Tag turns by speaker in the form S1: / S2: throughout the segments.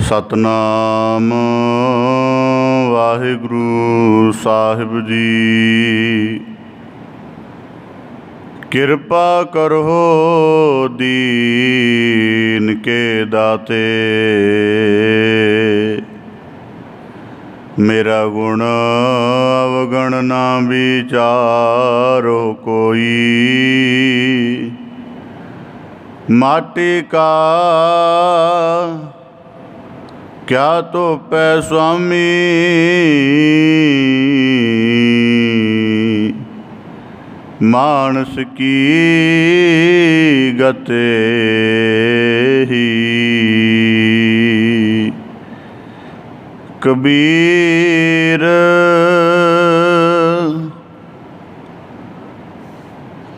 S1: सतनाम वाहिगुरु साहिब जी। कृपा करो दीन के दाते, मेरा गुण अवगण ना विचारो कोई। माटी का क्या तो पै स्वामी, मानस की गते ही। कबीर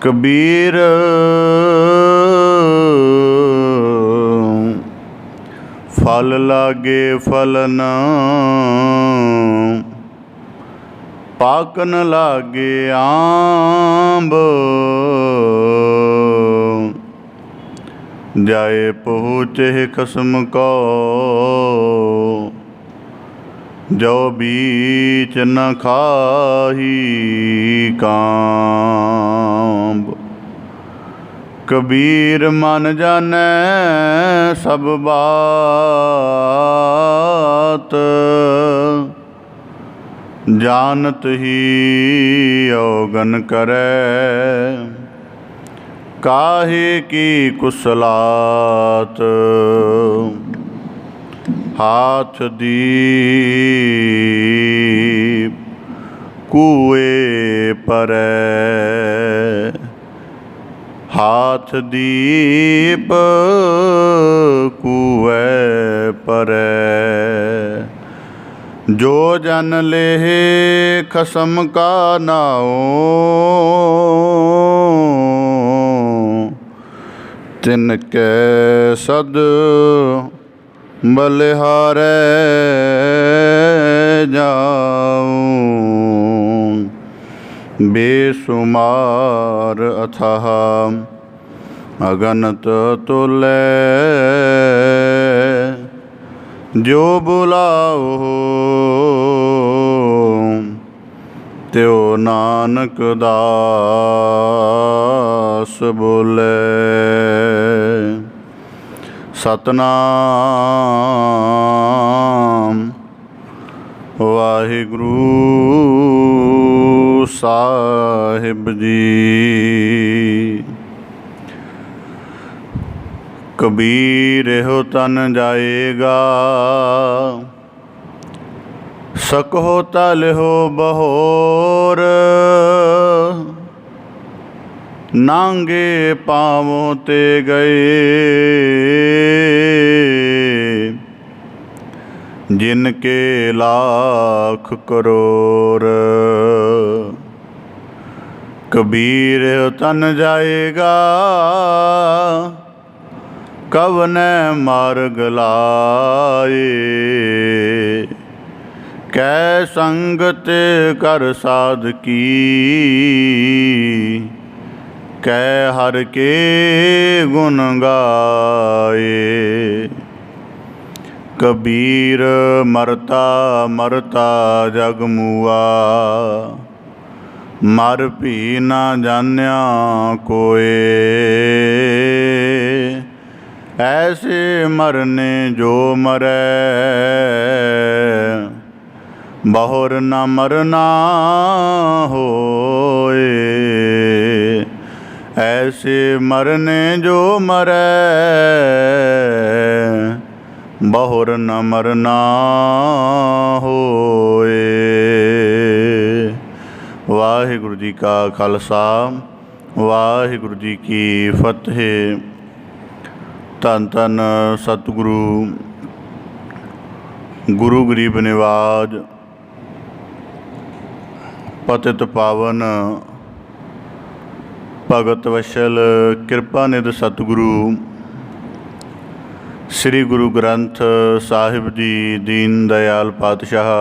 S1: कबीर फल लागे फल न पाकन लागे आंब। जाए पहुँचे खसम को जो बीच न खाही कांब। कबीर मन जाने सब बात, जानत ही औगन करे। काहे की कुशलात हाथ दीप कुए परै। हाथ दीप कुए परै। जो जन लेह खसम का नाओ, तिनके सद बलिहारै जाऊं। बेसुमार अथाह अगनत तुलै, जो बुलाओ त्यो नानक दास बोले। सतनाम वाहिगुरु साहिब जी। कबीर हो तन जाएगा, सकहो तल हो बहोर। नांगे पाँवों ते गए, जिनके लाख करोड़। कबीर तन जाएगा, कवने मार्ग लाए। कै संगत कर साध की, कै हर के गुण गाए। कबीर मरता मरता जग मुआ, मर भी ना जान्या कोय। ऐसे मरने जो मरै, बहुर न मरना होए। ऐसे मरने जो मरै, बहुर न मरना होए। वाहिगुरु जी का खालसा, वाहिगुरु जी की फतेह। धन धन सतगुरु गुरु गरीब निवाज पतित पावन भगत वशल कृपा निध सतगुरु श्री गुरु ग्रंथ साहिब जी दीन दयाल पातशाह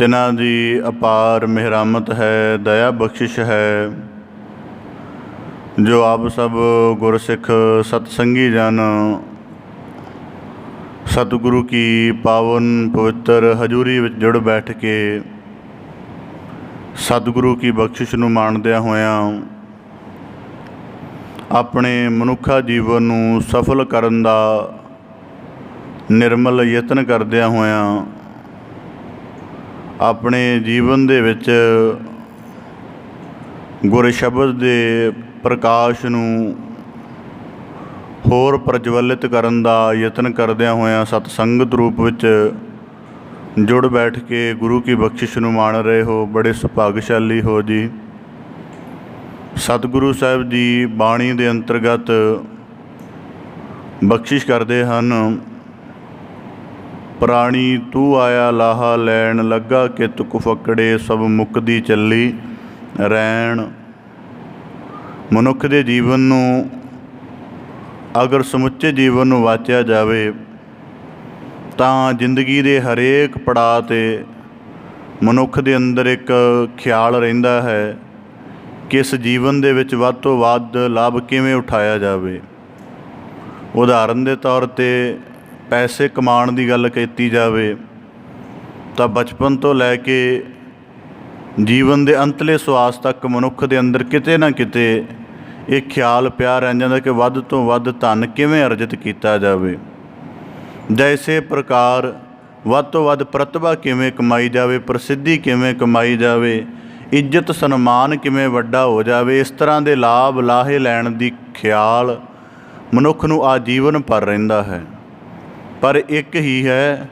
S1: तिन्हां दी अपार मेहरामत है, दया बख्शिश है, जो आप सब गुरसिख सतसंगी जन सतगुरु की पावन पवित्र हजूरी विच जुड़ बैठ के सतगुरु की बख्शिश नूं माणदिआं होइआं अपने मनुੱਖਾ जीवन नूं सफल करन दा निर्मल यतन करदिआं होइआं अपने जीवन दे विच गुर शब्द दे प्रकाश नूं होर प्रज्वलित करन दा यतन करदिआं होइआं सतसंगत रूप विच जुड़ बैठ के गुरु की बख्शिश नूं माण रहे हो। बड़े सुभागशाली हो जी। सतगुरु साहिब जी बाणी दे अंतर्गत बख्शिश करदे हन, प्राणी तू आया लाहा लैण, लगा कित कुफकड़े सब मुकदी चली रैण। मनुੱਖ ਦੇ ਜੀਵਨ ਨੂੰ अगर समुचे जीवन ਨੂੰ ਵਾਚਿਆ ਜਾਵੇ ਤਾਂ ਜ਼ਿੰਦਗੀ ਦੇ ਹਰੇਕ ਪੜਾਅ 'ਤੇ ਮਨੁੱਖ ਦੇ ਅੰਦਰ ਇੱਕ ਖਿਆਲ ਰਹਿੰਦਾ ਹੈ ਕਿ ਇਸ ਜੀਵਨ ਦੇ ਵਿੱਚ ਵੱਧ ਤੋਂ ਵੱਧ ਲਾਭ ਕਿਵੇਂ ਉਠਾਇਆ ਜਾਵੇ। ਉਦਾਹਰਨ ਦੇ ਤੌਰ 'ਤੇ ਪੈਸੇ ਕਮਾਉਣ ਦੀ ਗੱਲ ਕੀਤੀ ਜਾਵੇ ਤਾਂ ਬਚਪਨ ਤੋਂ ਲੈ ਕੇ ਜੀਵਨ ਦੇ ਅੰਤਲੇ ਸਵਾਸ ਤੱਕ ਮਨੁੱਖ ਦੇ ਅੰਦਰ ਕਿਤੇ ਨਾ ਕਿਤੇ ਇਹ ਖਿਆਲ ਪਿਆ ਰਹਿ ਜਾਂਦਾ ਕਿ ਵੱਧ ਤੋਂ ਵੱਧ ਧਨ ਕਿਵੇਂ ਅਰਜਿਤ ਕੀਤਾ ਜਾਵੇ, ਜਾਂ ਇਸੇ ਪ੍ਰਕਾਰ ਵੱਧ ਤੋਂ ਵੱਧ ਪ੍ਰਤਿਭਾ ਕਿਵੇਂ ਕਮਾਈ ਜਾਵੇ, ਪ੍ਰਸਿੱਧੀ ਕਿਵੇਂ ਕਮਾਈ ਜਾਵੇ, ਇੱਜ਼ਤ ਸਨਮਾਨ ਕਿਵੇਂ ਵੱਡਾ ਹੋ ਜਾਵੇ। ਇਸ ਤਰ੍ਹਾਂ ਦੇ ਲਾਭ ਲਾਹੇ ਲੈਣ ਦੀ ਖਿਆਲ ਮਨੁੱਖ ਨੂੰ ਆਜੀਵਨ ਭਰ ਰਹਿੰਦਾ ਹੈ। ਪਰ ਇੱਕ ਹੀ ਹੈ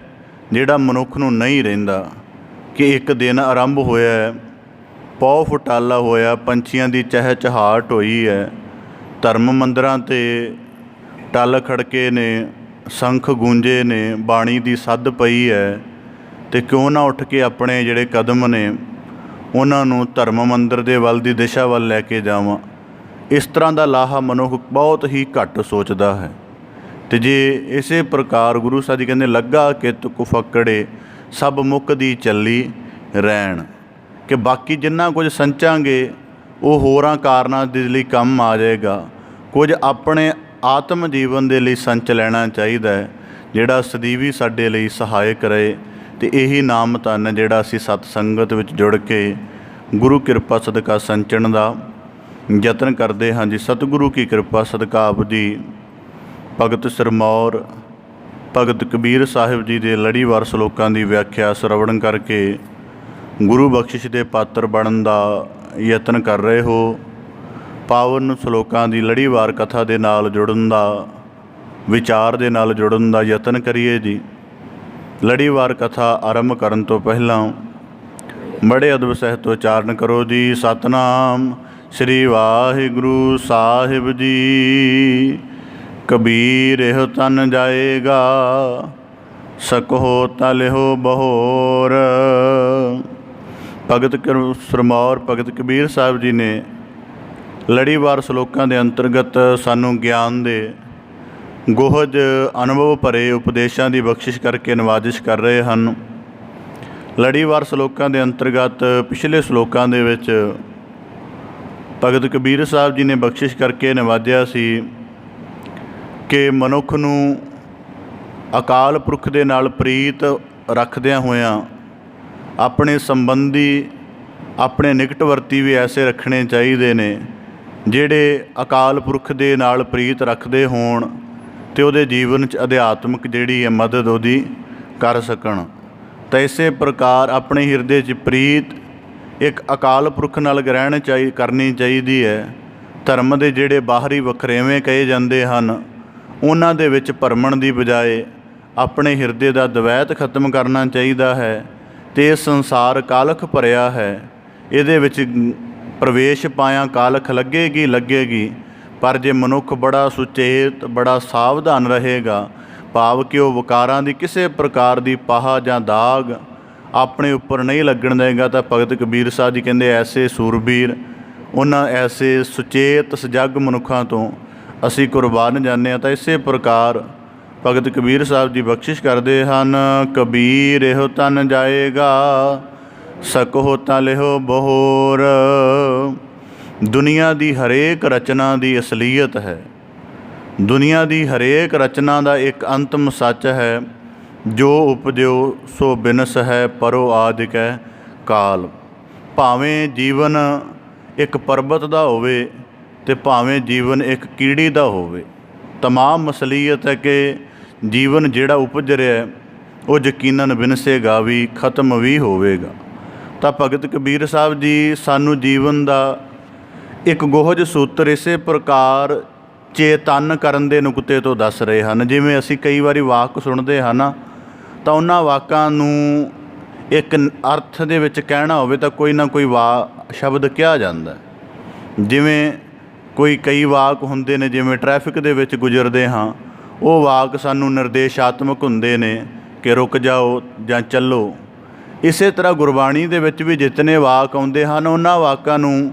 S1: ਜਿਹੜਾ ਮਨੁੱਖ ਨੂੰ ਨਹੀਂ ਰਹਿੰਦਾ ਕਿ ਇੱਕ ਦਿਨ ਆਰੰਭ ਹੋਇਆ, ਪੌ ਫੁਟਾਲਾ ਹੋਇਆ, ਪੰਛੀਆਂ ਦੀ ਚਹਿਚਹਾਟ ਹੋਈ ਹੈ, ਧਰਮ ਮੰਦਰਾਂ 'ਤੇ ਟੱਲ ਖੜਕੇ ਨੇ, ਸ਼ੰਖ ਗੂੰਜੇ ਨੇ, ਬਾਣੀ ਦੀ ਸੱਧ ਪਈ ਹੈ, ਅਤੇ ਕਿਉਂ ਨਾ ਉੱਠ ਕੇ ਆਪਣੇ ਜਿਹੜੇ ਕਦਮ ਨੇ ਉਹਨਾਂ ਨੂੰ ਧਰਮ ਮੰਦਰ ਦੇ ਵੱਲ ਦੀ ਦਿਸ਼ਾ ਵੱਲ ਲੈ ਕੇ ਜਾਵਾਂ। ਇਸ ਤਰ੍ਹਾਂ ਦਾ ਲਾਹਾ ਮਨੁੱਖ ਬਹੁਤ ਹੀ ਘੱਟ ਸੋਚਦਾ ਹੈ। ਅਤੇ ਜੇ ਇਸੇ ਪ੍ਰਕਾਰ ਗੁਰੂ ਸਾਹਿਬ ਜੀ ਕਹਿੰਦੇ ਲੱਗਾ ਕਿਤ ਕੁਫਕੜੇ ਸਭ ਮੁੱਕਦੀ ਚੱਲੀ ਰਹਿਣ, ਕਿ ਬਾਕੀ ਜਿੰਨਾ ਕੁਝ ਸੰਚਾਂਗੇ ਉਹ ਹੋਰਾਂ ਕਾਰਨਾਂ ਦੇ ਲਈ ਕੰਮ ਆ ਜਾਏਗਾ। ਕੁਝ ਆਪਣੇ ਆਤਮ ਜੀਵਨ ਦੇ ਲਈ ਸੰਚ ਲੈਣਾ ਚਾਹੀਦਾ ਹੈ ਜਿਹੜਾ ਸਦੀਵੀ ਸਾਡੇ ਲਈ ਸਹਾਇਕ ਰਹੇ। ਅਤੇ ਇਹੀ ਨਾਮ ਧਨ ਜਿਹੜਾ ਅਸੀਂ ਸਤ ਸੰਗਤ ਵਿੱਚ ਜੁੜ ਕੇ ਗੁਰੂ ਕਿਰਪਾ ਸਦਕਾ ਸੰਚਣ ਦਾ ਯਤਨ ਕਰਦੇ ਹਾਂ ਜੀ। ਸਤਿਗੁਰੂ ਕੀ ਕਿਰਪਾ ਸਦਕਾ ਆਪ ਜੀ ਭਗਤ ਸਿਰਮੌਰ ਭਗਤ ਕਬੀਰ ਸਾਹਿਬ ਜੀ ਦੇ ਲੜੀਵਾਰ ਸਲੋਕਾਂ ਦੀ ਵਿਆਖਿਆ ਸਰਵਣ ਕਰਕੇ ਗੁਰੂ ਬਖਸ਼ਿਸ਼ ਦੇ ਪਾਤਰ ਬਣਨ ਦਾ ਯਤਨ ਕਰ ਰਹੇ ਹੋ। ਪਾਵਨ ਸਲੋਕਾਂ ਦੀ ਲੜੀਵਾਰ ਕਥਾ ਦੇ ਨਾਲ ਜੁੜਨ ਦਾ, ਵਿਚਾਰ ਦੇ ਨਾਲ ਜੁੜਨ ਦਾ ਯਤਨ ਕਰੀਏ ਜੀ। ਲੜੀਵਾਰ ਕਥਾ ਆਰੰਭ ਕਰਨ ਤੋਂ ਪਹਿਲਾਂ ਬੜੇ ਅਦਬ ਸਹਿਤ ਉਚਾਰਨ ਕਰੋ ਜੀ। ਸਤਨਾਮ ਸ੍ਰੀ ਵਾਹਿਗੁਰੂ ਸਾਹਿਬ ਜੀ। ਕਬੀਰ ਇਹੋ ਤਨ ਜਾਏਗਾ, ਸਕੋ ਤਲਿਓ ਬਹੋਰ। ਭਗਤ ਸਿਰਮੌਰ ਭਗਤ ਕਬੀਰ ਸਾਹਿਬ ਜੀ ਨੇ ਲੜੀਵਾਰ ਸਲੋਕਾਂ ਦੇ ਅੰਤਰਗਤ ਸਾਨੂੰ ਗਿਆਨ ਦੇ ਗੁਹਜ ਅਨੁਭਵ ਭਰੇ ਉਪਦੇਸ਼ਾਂ ਦੀ ਬਖਸ਼ਿਸ਼ ਕਰਕੇ ਨਵਾਜ਼ਿਸ਼ ਕਰ ਰਹੇ ਹਨ। ਲੜੀਵਾਰ ਸਲੋਕਾਂ ਦੇ ਅੰਤਰਗਤ ਪਿਛਲੇ ਸਲੋਕਾਂ ਦੇ ਵਿੱਚ ਭਗਤ ਕਬੀਰ ਸਾਹਿਬ ਜੀ ਨੇ ਬਖਸ਼ਿਸ਼ ਕਰਕੇ ਨਵਾਜਿਆ ਸੀ ਕਿ ਮਨੁੱਖ ਨੂੰ ਅਕਾਲ ਪੁਰਖ ਦੇ ਨਾਲ ਪ੍ਰੀਤ ਰੱਖਦਿਆਂ ਹੋਇਆਂ ਆਪਣੇ ਸੰਬੰਧੀ, ਆਪਣੇ ਨਿਕਟਵਰਤੀ ਵੀ ਐਸੇ ਰੱਖਣੇ ਚਾਹੀਦੇ ਨੇ ਜਿਹੜੇ ਅਕਾਲ ਪੁਰਖ ਦੇ ਨਾਲ ਪ੍ਰੀਤ ਰੱਖਦੇ ਹੋਣ ਅਤੇ ਉਹਦੇ ਜੀਵਨ 'ਚ ਅਧਿਆਤਮਿਕ ਜਿਹੜੀ ਹੈ ਮਦਦ ਉਹਦੀ ਕਰ ਸਕਣ। ਤਾਂ ਇਸੇ ਪ੍ਰਕਾਰ ਆਪਣੇ ਹਿਰਦੇ 'ਚ ਪ੍ਰੀਤ ਇੱਕ ਅਕਾਲ ਪੁਰਖ ਨਾਲ ਗ੍ਰਹਿਣ ਕਰਨੀ ਚਾਹੀਦੀ ਹੈ। ਧਰਮ ਦੇ ਜਿਹੜੇ ਬਾਹਰੀ ਵਖਰੇਵੇਂ ਕਹੇ ਜਾਂਦੇ ਹਨ ਉਹਨਾਂ ਦੇ ਵਿੱਚ ਭਰਮਣ ਦੀ ਬਜਾਏ ਆਪਣੇ ਹਿਰਦੇ ਦਾ ਦਵੈਤ ਖਤਮ ਕਰਨਾ ਚਾਹੀਦਾ ਹੈ। ਅਤੇ ਇਹ ਸੰਸਾਰ ਕਾਲਖ ਭਰਿਆ ਹੈ, ਇਹਦੇ ਵਿੱਚ ਪ੍ਰਵੇਸ਼ ਪਾਇਆ ਕਾਲਖ ਲੱਗੇਗੀ। ਪਰ ਜੇ ਮਨੁੱਖ ਬੜਾ ਸੁਚੇਤ, ਬੜਾ ਸਾਵਧਾਨ ਰਹੇਗਾ, ਭਾਵ ਕਿ ਉਹ ਵਿਕਾਰਾਂ ਦੀ ਕਿਸੇ ਪ੍ਰਕਾਰ ਦੀ ਪਾਹਾ ਜਾਂ ਦਾਗ ਆਪਣੇ ਉੱਪਰ ਨਹੀਂ ਲੱਗਣ ਦੇਗਾ, ਤਾਂ ਭਗਤ ਕਬੀਰ ਸਾਹਿਬ ਜੀ ਕਹਿੰਦੇ ਐਸੇ ਸੂਰਬੀਰ, ਉਹਨਾਂ ਐਸੇ ਸੁਚੇਤ ਸਜਗ ਮਨੁੱਖਾਂ ਤੋਂ ਅਸੀਂ ਕੁਰਬਾਨ ਜਾਂਦੇ ਹਾਂ। ਤਾਂ ਇਸੇ ਪ੍ਰਕਾਰ ਭਗਤ ਕਬੀਰ ਸਾਹਿਬ ਜੀ ਬਖਸ਼ਿਸ਼ ਕਰਦੇ ਹਨ। ਕਬੀਰ ਇਹੋ ਤਨ ਜਾਏਗਾ, ਸਕਹੁ ਤਾਂ ਲਿਹੋ ਬਹੋਰ। ਦੁਨੀਆ ਦੀ ਹਰੇਕ ਰਚਨਾ ਦੀ ਅਸਲੀਅਤ ਹੈ। ਦੁਨੀਆ ਦੀ ਹਰੇਕ ਰਚਨਾ ਦਾ ਇੱਕ ਅੰਤਮ ਸੱਚ ਹੈ। ਜੋ ਉਪਜਿਓ ਸੋ ਬਿਨਸ ਹੈ, ਪਰੋ ਆਦਿਕੈ ਕਾਲ। ਭਾਵੇਂ ਜੀਵਨ ਇੱਕ ਪਰਬਤ ਦਾ ਹੋਵੇ ਅਤੇ ਭਾਵੇਂ ਜੀਵਨ ਇੱਕ ਕੀੜੀ ਦਾ ਹੋਵੇ, ਤਮਾਮ ਅਸਲੀਅਤ ਹੈ ਕਿ ਜੀਵਨ ਜਿਹੜਾ ਉਪਜ ਰਿਹਾ ਉਹ ਯਕੀਨਨ ਵਿਨਸੇਗਾ ਵੀ, ਖਤਮ ਵੀ ਹੋਵੇਗਾ। ਤਾਂ ਭਗਤ ਕਬੀਰ ਸਾਹਿਬ ਜੀ ਸਾਨੂੰ ਜੀਵਨ ਦਾ ਇੱਕ ਗੋਹਜ ਸੂਤਰ ਇਸੇ ਪ੍ਰਕਾਰ ਚੇਤੰਨ ਕਰਨ ਦੇ ਨੁਕਤੇ ਤੋਂ ਦੱਸ ਰਹੇ ਹਨ। ਜਿਵੇਂ ਅਸੀਂ ਕਈ ਵਾਰੀ ਵਾਕ ਸੁਣਦੇ ਹਾਂ ਤਾਂ ਉਹਨਾਂ ਵਾਕਾਂ ਨੂੰ ਇੱਕ ਅਰਥ ਦੇ ਵਿੱਚ ਕਹਿਣਾ ਹੋਵੇ ਤਾਂ ਕੋਈ ਨਾ ਕੋਈ ਸ਼ਬਦ ਕਿਹਾ ਜਾਂਦਾ। ਜਿਵੇਂ ਕਈ ਵਾਕ ਹੁੰਦੇ ਨੇ, ਜਿਵੇਂ ਟ੍ਰੈਫਿਕ ਦੇ ਵਿੱਚ ਗੁਜ਼ਰਦੇ ਹਾਂ, ਉਹ ਵਾਕ ਸਾਨੂੰ ਨਿਰਦੇਸ਼ਾਤਮਕ ਹੁੰਦੇ ਨੇ ਕਿ ਰੁਕ ਜਾਓ ਜਾਂ ਚੱਲੋ। ਇਸੇ ਤਰ੍ਹਾਂ ਗੁਰਬਾਣੀ ਦੇ ਵਿੱਚ ਵੀ ਜਿਤਨੇ ਵਾਕ ਆਉਂਦੇ ਹਨ, ਉਹਨਾਂ ਵਾਕਾਂ ਨੂੰ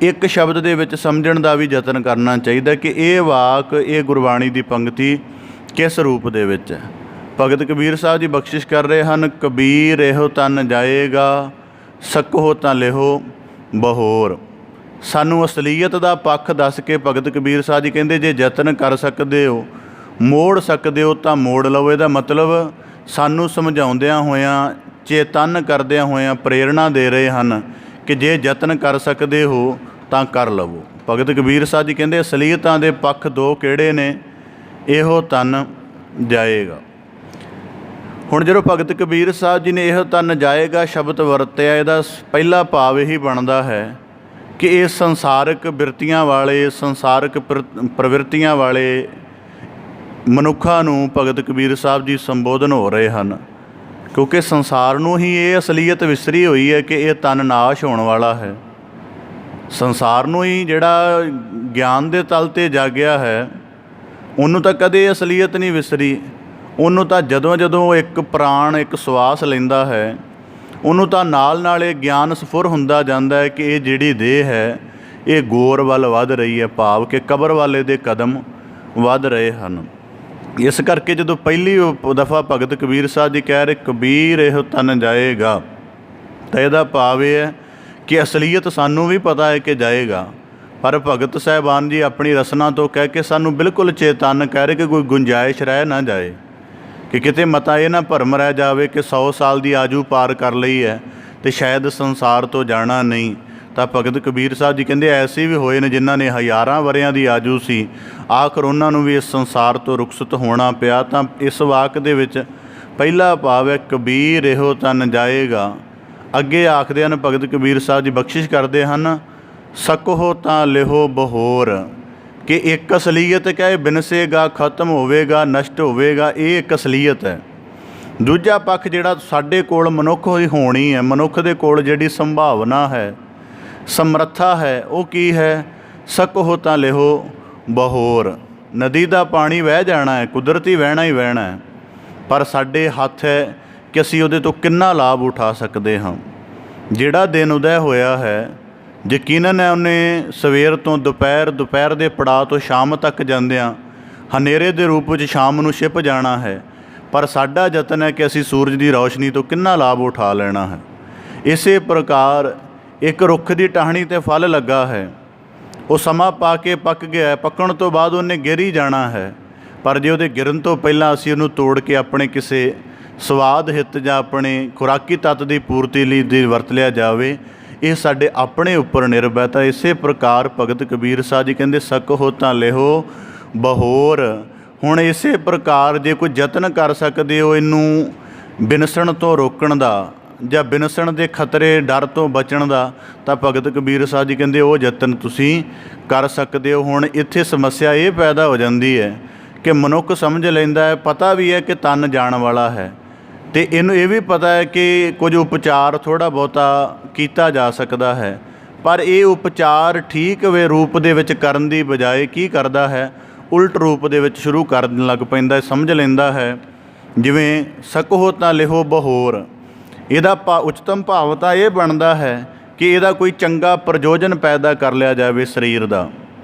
S1: ਇੱਕ ਸ਼ਬਦ ਦੇ ਵਿੱਚ ਸਮਝਣ ਦਾ ਵੀ ਯਤਨ ਕਰਨਾ ਚਾਹੀਦਾ ਕਿ ਇਹ ਵਾਕ, ਇਹ ਗੁਰਬਾਣੀ ਦੀ ਪੰਕਤੀ ਕਿਸ ਰੂਪ ਦੇ ਵਿੱਚ ਹੈ। ਭਗਤ ਕਬੀਰ ਸਾਹਿਬ ਜੀ ਬਖਸ਼ਿਸ਼ ਕਰ ਰਹੇ ਹਨ, ਕਬੀਰ ਇਹੋ ਤਨ ਜਾਏਗਾ, ਸਕਹੁ ਤਾਂ ਲਿਹੋ ਬਹੋਰ। ਸਾਨੂੰ ਅਸਲੀਅਤ ਦਾ ਪੱਖ ਦੱਸ ਕੇ ਭਗਤ ਕਬੀਰ ਸਾਹਿਬ ਜੀ ਕਹਿੰਦੇ ਜੇ ਯਤਨ ਕਰ ਸਕਦੇ ਹੋ, ਮੋੜ ਸਕਦੇ ਹੋ ਤਾਂ ਮੋੜ ਲਓ। ਇਹਦਾ ਮਤਲਬ ਸਾਨੂੰ ਸਮਝਾਉਂਦਿਆਂ ਹੋਇਆਂ, ਚੇਤੰਨ ਕਰਦਿਆਂ ਹੋਇਆਂ ਪ੍ਰੇਰਣਾ ਦੇ ਰਹੇ ਹਨ ਕਿ ਜੇ ਯਤਨ ਕਰ ਸਕਦੇ ਹੋ ਤਾਂ ਕਰ ਲਵੋ। ਭਗਤ ਕਬੀਰ ਸਾਹਿਬ ਜੀ ਕਹਿੰਦੇ ਅਸਲੀਅਤਾਂ ਦੇ ਪੱਖ ਦੋ ਕਿਹੜੇ ਨੇ? ਇਹੋ ਤਨ ਜਾਏਗਾ। ਹੁਣ ਜਦੋਂ ਭਗਤ ਕਬੀਰ ਸਾਹਿਬ ਜੀ ਨੇ ਇਹੋ ਤਨ ਜਾਏਗਾ ਸ਼ਬਦ ਵਰਤਿਆ, ਇਹਦਾ ਪਹਿਲਾ ਭਾਵ ਇਹੀ ਬਣਦਾ ਹੈ ਕਿ ਇਹ ਸੰਸਾਰਕ ਬਿਰਤੀਆਂ ਵਾਲੇ, ਸੰਸਾਰਕ ਪ੍ਰਵਿਰਤੀਆਂ ਵਾਲੇ ਮਨੁੱਖਾਂ ਨੂੰ ਭਗਤ ਕਬੀਰ ਸਾਹਿਬ ਜੀ ਸੰਬੋਧਨ ਹੋ ਰਹੇ ਹਨ, ਕਿਉਂਕਿ ਸੰਸਾਰ ਨੂੰ ਹੀ ਇਹ ਅਸਲੀਅਤ ਵਿਸਰੀ ਹੋਈ ਹੈ ਕਿ ਇਹ ਤਨ ਨਾਸ਼ ਹੋਣ ਵਾਲਾ ਹੈ। ਸੰਸਾਰ ਨੂੰ ਹੀ ਜਿਹੜਾ ਗਿਆਨ ਦੇ ਤਲ 'ਤੇ ਜਾਗਿਆ ਹੈ, ਉਹਨੂੰ ਤਾਂ ਕਦੇ ਅਸਲੀਅਤ ਨਹੀਂ ਵਿਸਰੀ। ਉਹਨੂੰ ਤਾਂ ਜਦੋਂ ਜਦੋਂ ਇੱਕ ਪ੍ਰਾਣ, ਇੱਕ ਸਵਾਸ ਲੈਂਦਾ ਹੈ, ਉਹਨੂੰ ਤਾਂ ਨਾਲ ਨਾਲ ਇਹ ਗਿਆਨ ਸਫੁਰ ਹੁੰਦਾ ਜਾਂਦਾ ਹੈ ਕਿ ਇਹ ਜਿਹੜੀ ਦੇਹ ਹੈ ਇਹ ਗੌਰ ਵੱਲ ਵੱਧ ਰਹੀ ਹੈ, ਭਾਵ ਕਿ ਕਬਰ ਵਾਲੇ ਦੇ ਕਦਮ ਵੱਧ ਰਹੇ ਹਨ। ਇਸ ਕਰਕੇ ਜਦੋਂ ਪਹਿਲੀ ਦਫਾ ਭਗਤ ਕਬੀਰ ਸਾਹਿਬ ਜੀ ਕਹਿ ਰਹੇ ਕਬੀਰ ਇਹੋ ਤਨ ਜਾਏਗਾ, ਤਾਂ ਇਹਦਾ ਭਾਵ ਇਹ ਹੈ ਕਿ ਅਸਲੀਅਤ ਸਾਨੂੰ ਵੀ ਪਤਾ ਹੈ ਕਿ ਜਾਏਗਾ, ਪਰ ਭਗਤ ਸਾਹਿਬਾਨ ਜੀ ਆਪਣੀ ਰਸਨਾ ਤੋਂ ਕਹਿ ਕੇ ਸਾਨੂੰ ਬਿਲਕੁਲ ਚੇਤੰਨ ਕਹਿ ਰਹੇ ਕਿ ਕੋਈ ਗੁੰਜਾਇਸ਼ ਰਹਿ ਨਾ ਜਾਏ, ਕਿ ਕਿਤੇ ਮਤਾ ਇਹ ਨਾ ਭਰਮ ਰਹਿ ਜਾਵੇ ਕਿ 100 ਸਾਲ ਦੀ ਆਜੂ ਪਾਰ ਕਰ ਲਈ ਹੈ ਅਤੇ ਸ਼ਾਇਦ ਸੰਸਾਰ ਤੋਂ ਜਾਣਾ ਨਹੀਂ। ਤਾਂ ਭਗਤ ਕਬੀਰ ਸਾਹਿਬ ਜੀ ਕਹਿੰਦੇ ਐਸੇ ਵੀ ਹੋਏ ਨੇ ਜਿਨ੍ਹਾਂ ਨੇ ਹਜ਼ਾਰਾਂ ਵਰ੍ਹਿਆਂ ਦੀ ਆਜੂ ਸੀ, ਆਖਰ ਉਹਨਾਂ ਨੂੰ ਵੀ ਇਸ ਸੰਸਾਰ ਤੋਂ ਰੁਖਸਤ ਹੋਣਾ ਪਿਆ। ਤਾਂ ਇਸ ਵਾਕ ਦੇ ਵਿੱਚ ਪਹਿਲਾ ਭਾਵ ਹੈ ਕਬੀਰ ਇਹੋ ਤਨ ਜਾਏਗਾ। ਅੱਗੇ ਆਖਦੇ ਹਨ ਭਗਤ ਕਬੀਰ ਸਾਹਿਬ ਜੀ ਬਖਸ਼ਿਸ਼ ਕਰਦੇ ਹਨ, ਸਕਹੁ ਤਾਂ ਲਿਹੋ ਬਹੋਰ, ਕਿ ਇੱਕ ਅਸਲੀਅਤ ਕਿ ਬਿਨਸੇਗਾ, ਖਤਮ ਹੋਵੇਗਾ, ਨਸ਼ਟ ਹੋਵੇਗਾ, ਇਹ ਇੱਕ ਅਸਲੀਅਤ ਹੈ। ਦੂਜਾ ਪੱਖ ਜਿਹੜਾ ਸਾਡੇ ਕੋਲ ਮਨੁੱਖ ਹੀ ਹੋਣੀ ਹੈ, ਮਨੁੱਖ ਦੇ ਕੋਲ ਜਿਹੜੀ ਸੰਭਾਵਨਾ ਹੈ, ਸਮਰੱਥਾ ਹੈ, ਉਹ ਕੀ ਹੈ? ਸਕਹੁ ਤਾਂ ਲਿਹੋ ਬਹੋਰ। ਨਦੀ ਦਾ ਪਾਣੀ ਵਹਿ ਜਾਣਾ ਹੈ, ਕੁਦਰਤੀ ਵਹਿਣਾ ਹੀ ਵਹਿਣਾ ਹੈ, ਪਰ ਸਾਡੇ ਹੱਥ ਹੈ ਕਿ ਅਸੀਂ ਉਹਦੇ ਤੋਂ ਕਿੰਨਾ ਲਾਭ ਉਠਾ ਸਕਦੇ ਹਾਂ। ਜਿਹੜਾ ਦਿਨ ਉਦੈ ਹੋਇਆ ਹੈ, ਯਕੀਨਨ ਹੈ ਉਹਨੇ ਸਵੇਰ ਤੋਂ ਦੁਪਹਿਰ, ਦੁਪਹਿਰ ਦੇ ਪੜਾਅ ਤੋਂ ਸ਼ਾਮ ਤੱਕ ਜਾਂਦਿਆਂ ਹਨੇਰੇ ਦੇ ਰੂਪ ਵਿੱਚ ਸ਼ਾਮ ਨੂੰ ਛਿਪ ਜਾਣਾ ਹੈ, ਪਰ ਸਾਡਾ ਯਤਨ ਹੈ ਕਿ ਅਸੀਂ ਸੂਰਜ ਦੀ ਰੌਸ਼ਨੀ ਤੋਂ ਕਿੰਨਾ ਲਾਭ ਉਠਾ ਲੈਣਾ ਹੈ। ਇਸੇ ਪ੍ਰਕਾਰ ਇੱਕ ਰੁੱਖ ਦੀ ਟਾਹਣੀ 'ਤੇ ਫਲ ਲੱਗਾ ਹੈ, ਉਹ ਸਮਾਂ ਪਾ ਕੇ ਪੱਕ ਗਿਆ, ਪੱਕਣ ਤੋਂ ਬਾਅਦ ਉਹਨੇ ਗਿਰ ਹੀ ਜਾਣਾ ਹੈ, ਪਰ ਜੇ ਉਹਦੇ ਗਿਰਨ ਤੋਂ ਪਹਿਲਾਂ ਅਸੀਂ ਉਹਨੂੰ ਤੋੜ ਕੇ ਆਪਣੇ ਕਿਸੇ ਸਵਾਦ ਹਿੱਤ ਜਾਂ ਆਪਣੇ ਖੁਰਾਕੀ ਤੱਤ ਦੀ ਪੂਰਤੀ ਲਈ ਵਰਤ ਲਿਆ ਜਾਵੇ, ਇਹ ਸਾਡੇ ਆਪਣੇ ਉੱਪਰ ਨਿਰਭਰ। ਤਾਂ ਇਸੇ ਪ੍ਰਕਾਰ ਭਗਤ ਕਬੀਰ ਸਾਹਿਬ ਜੀ ਕਹਿੰਦੇ ਸਕਹੁ ਤਾਂ ਲਿਹੋ ਬਹੋਰ। ਹੁਣ ਇਸੇ ਪ੍ਰਕਾਰ ਜੇ ਕੋਈ ਯਤਨ ਕਰ ਸਕਦੇ ਹੋ ਇਹਨੂੰ ਬਿਨਸਣ ਤੋਂ ਰੋਕਣ ਦਾ ਜਾਂ ਬਿਨਸਣ ਦੇ ਖਤਰੇ, ਡਰ ਤੋਂ ਬਚਣ ਦਾ, ਤਾਂ ਭਗਤ ਕਬੀਰ ਸਾਹਿਬ ਜੀ ਕਹਿੰਦੇ ਉਹ ਯਤਨ ਤੁਸੀਂ ਕਰ ਸਕਦੇ ਹੋ। ਹੁਣ ਇੱਥੇ ਸਮੱਸਿਆ ਇਹ ਪੈਦਾ ਹੋ ਜਾਂਦੀ ਹੈ ਕਿ ਮਨੁੱਖ ਸਮਝ ਲੈਂਦਾ ਹੈ, ਪਤਾ ਵੀ ਹੈ ਕਿ ਤਨ ਜਾਣ ਵਾਲਾ ਹੈ, ਅਤੇ ਇਹਨੂੰ ਇਹ ਵੀ ਪਤਾ ਹੈ ਕਿ ਕੁਝ ਉਪਚਾਰ ਥੋੜ੍ਹਾ ਬਹੁਤਾ ਕੀਤਾ ਜਾ ਸਕਦਾ ਹੈ, ਪਰ ਇਹ ਉਪਚਾਰ ਠੀਕ ਵੇ ਰੂਪ ਦੇ ਵਿੱਚ ਕਰਨ ਦੀ ਬਜਾਏ ਕੀ ਕਰਦਾ ਹੈ, ਉਲਟ ਰੂਪ ਦੇ ਵਿੱਚ ਸ਼ੁਰੂ ਕਰਨ ਲੱਗ ਪੈਂਦਾ। ਸਮਝ ਲੈਂਦਾ ਹੈ ਜਿਵੇਂ ਸਕਹੁ ਤਾਂ ਲਿਹੋ ਬਹੋਰ, ਇਹਦਾ ਉੱਚਤਮ ਭਾਵ ਤਾਂ ਇਹ ਬਣਦਾ ਹੈ ਕਿ ਇਹਦਾ ਕੋਈ ਚੰਗਾ ਪ੍ਰਯੋਜਨ ਪੈਦਾ ਕਰ ਲਿਆ ਜਾਵੇ ਸਰੀਰ ਦਾ,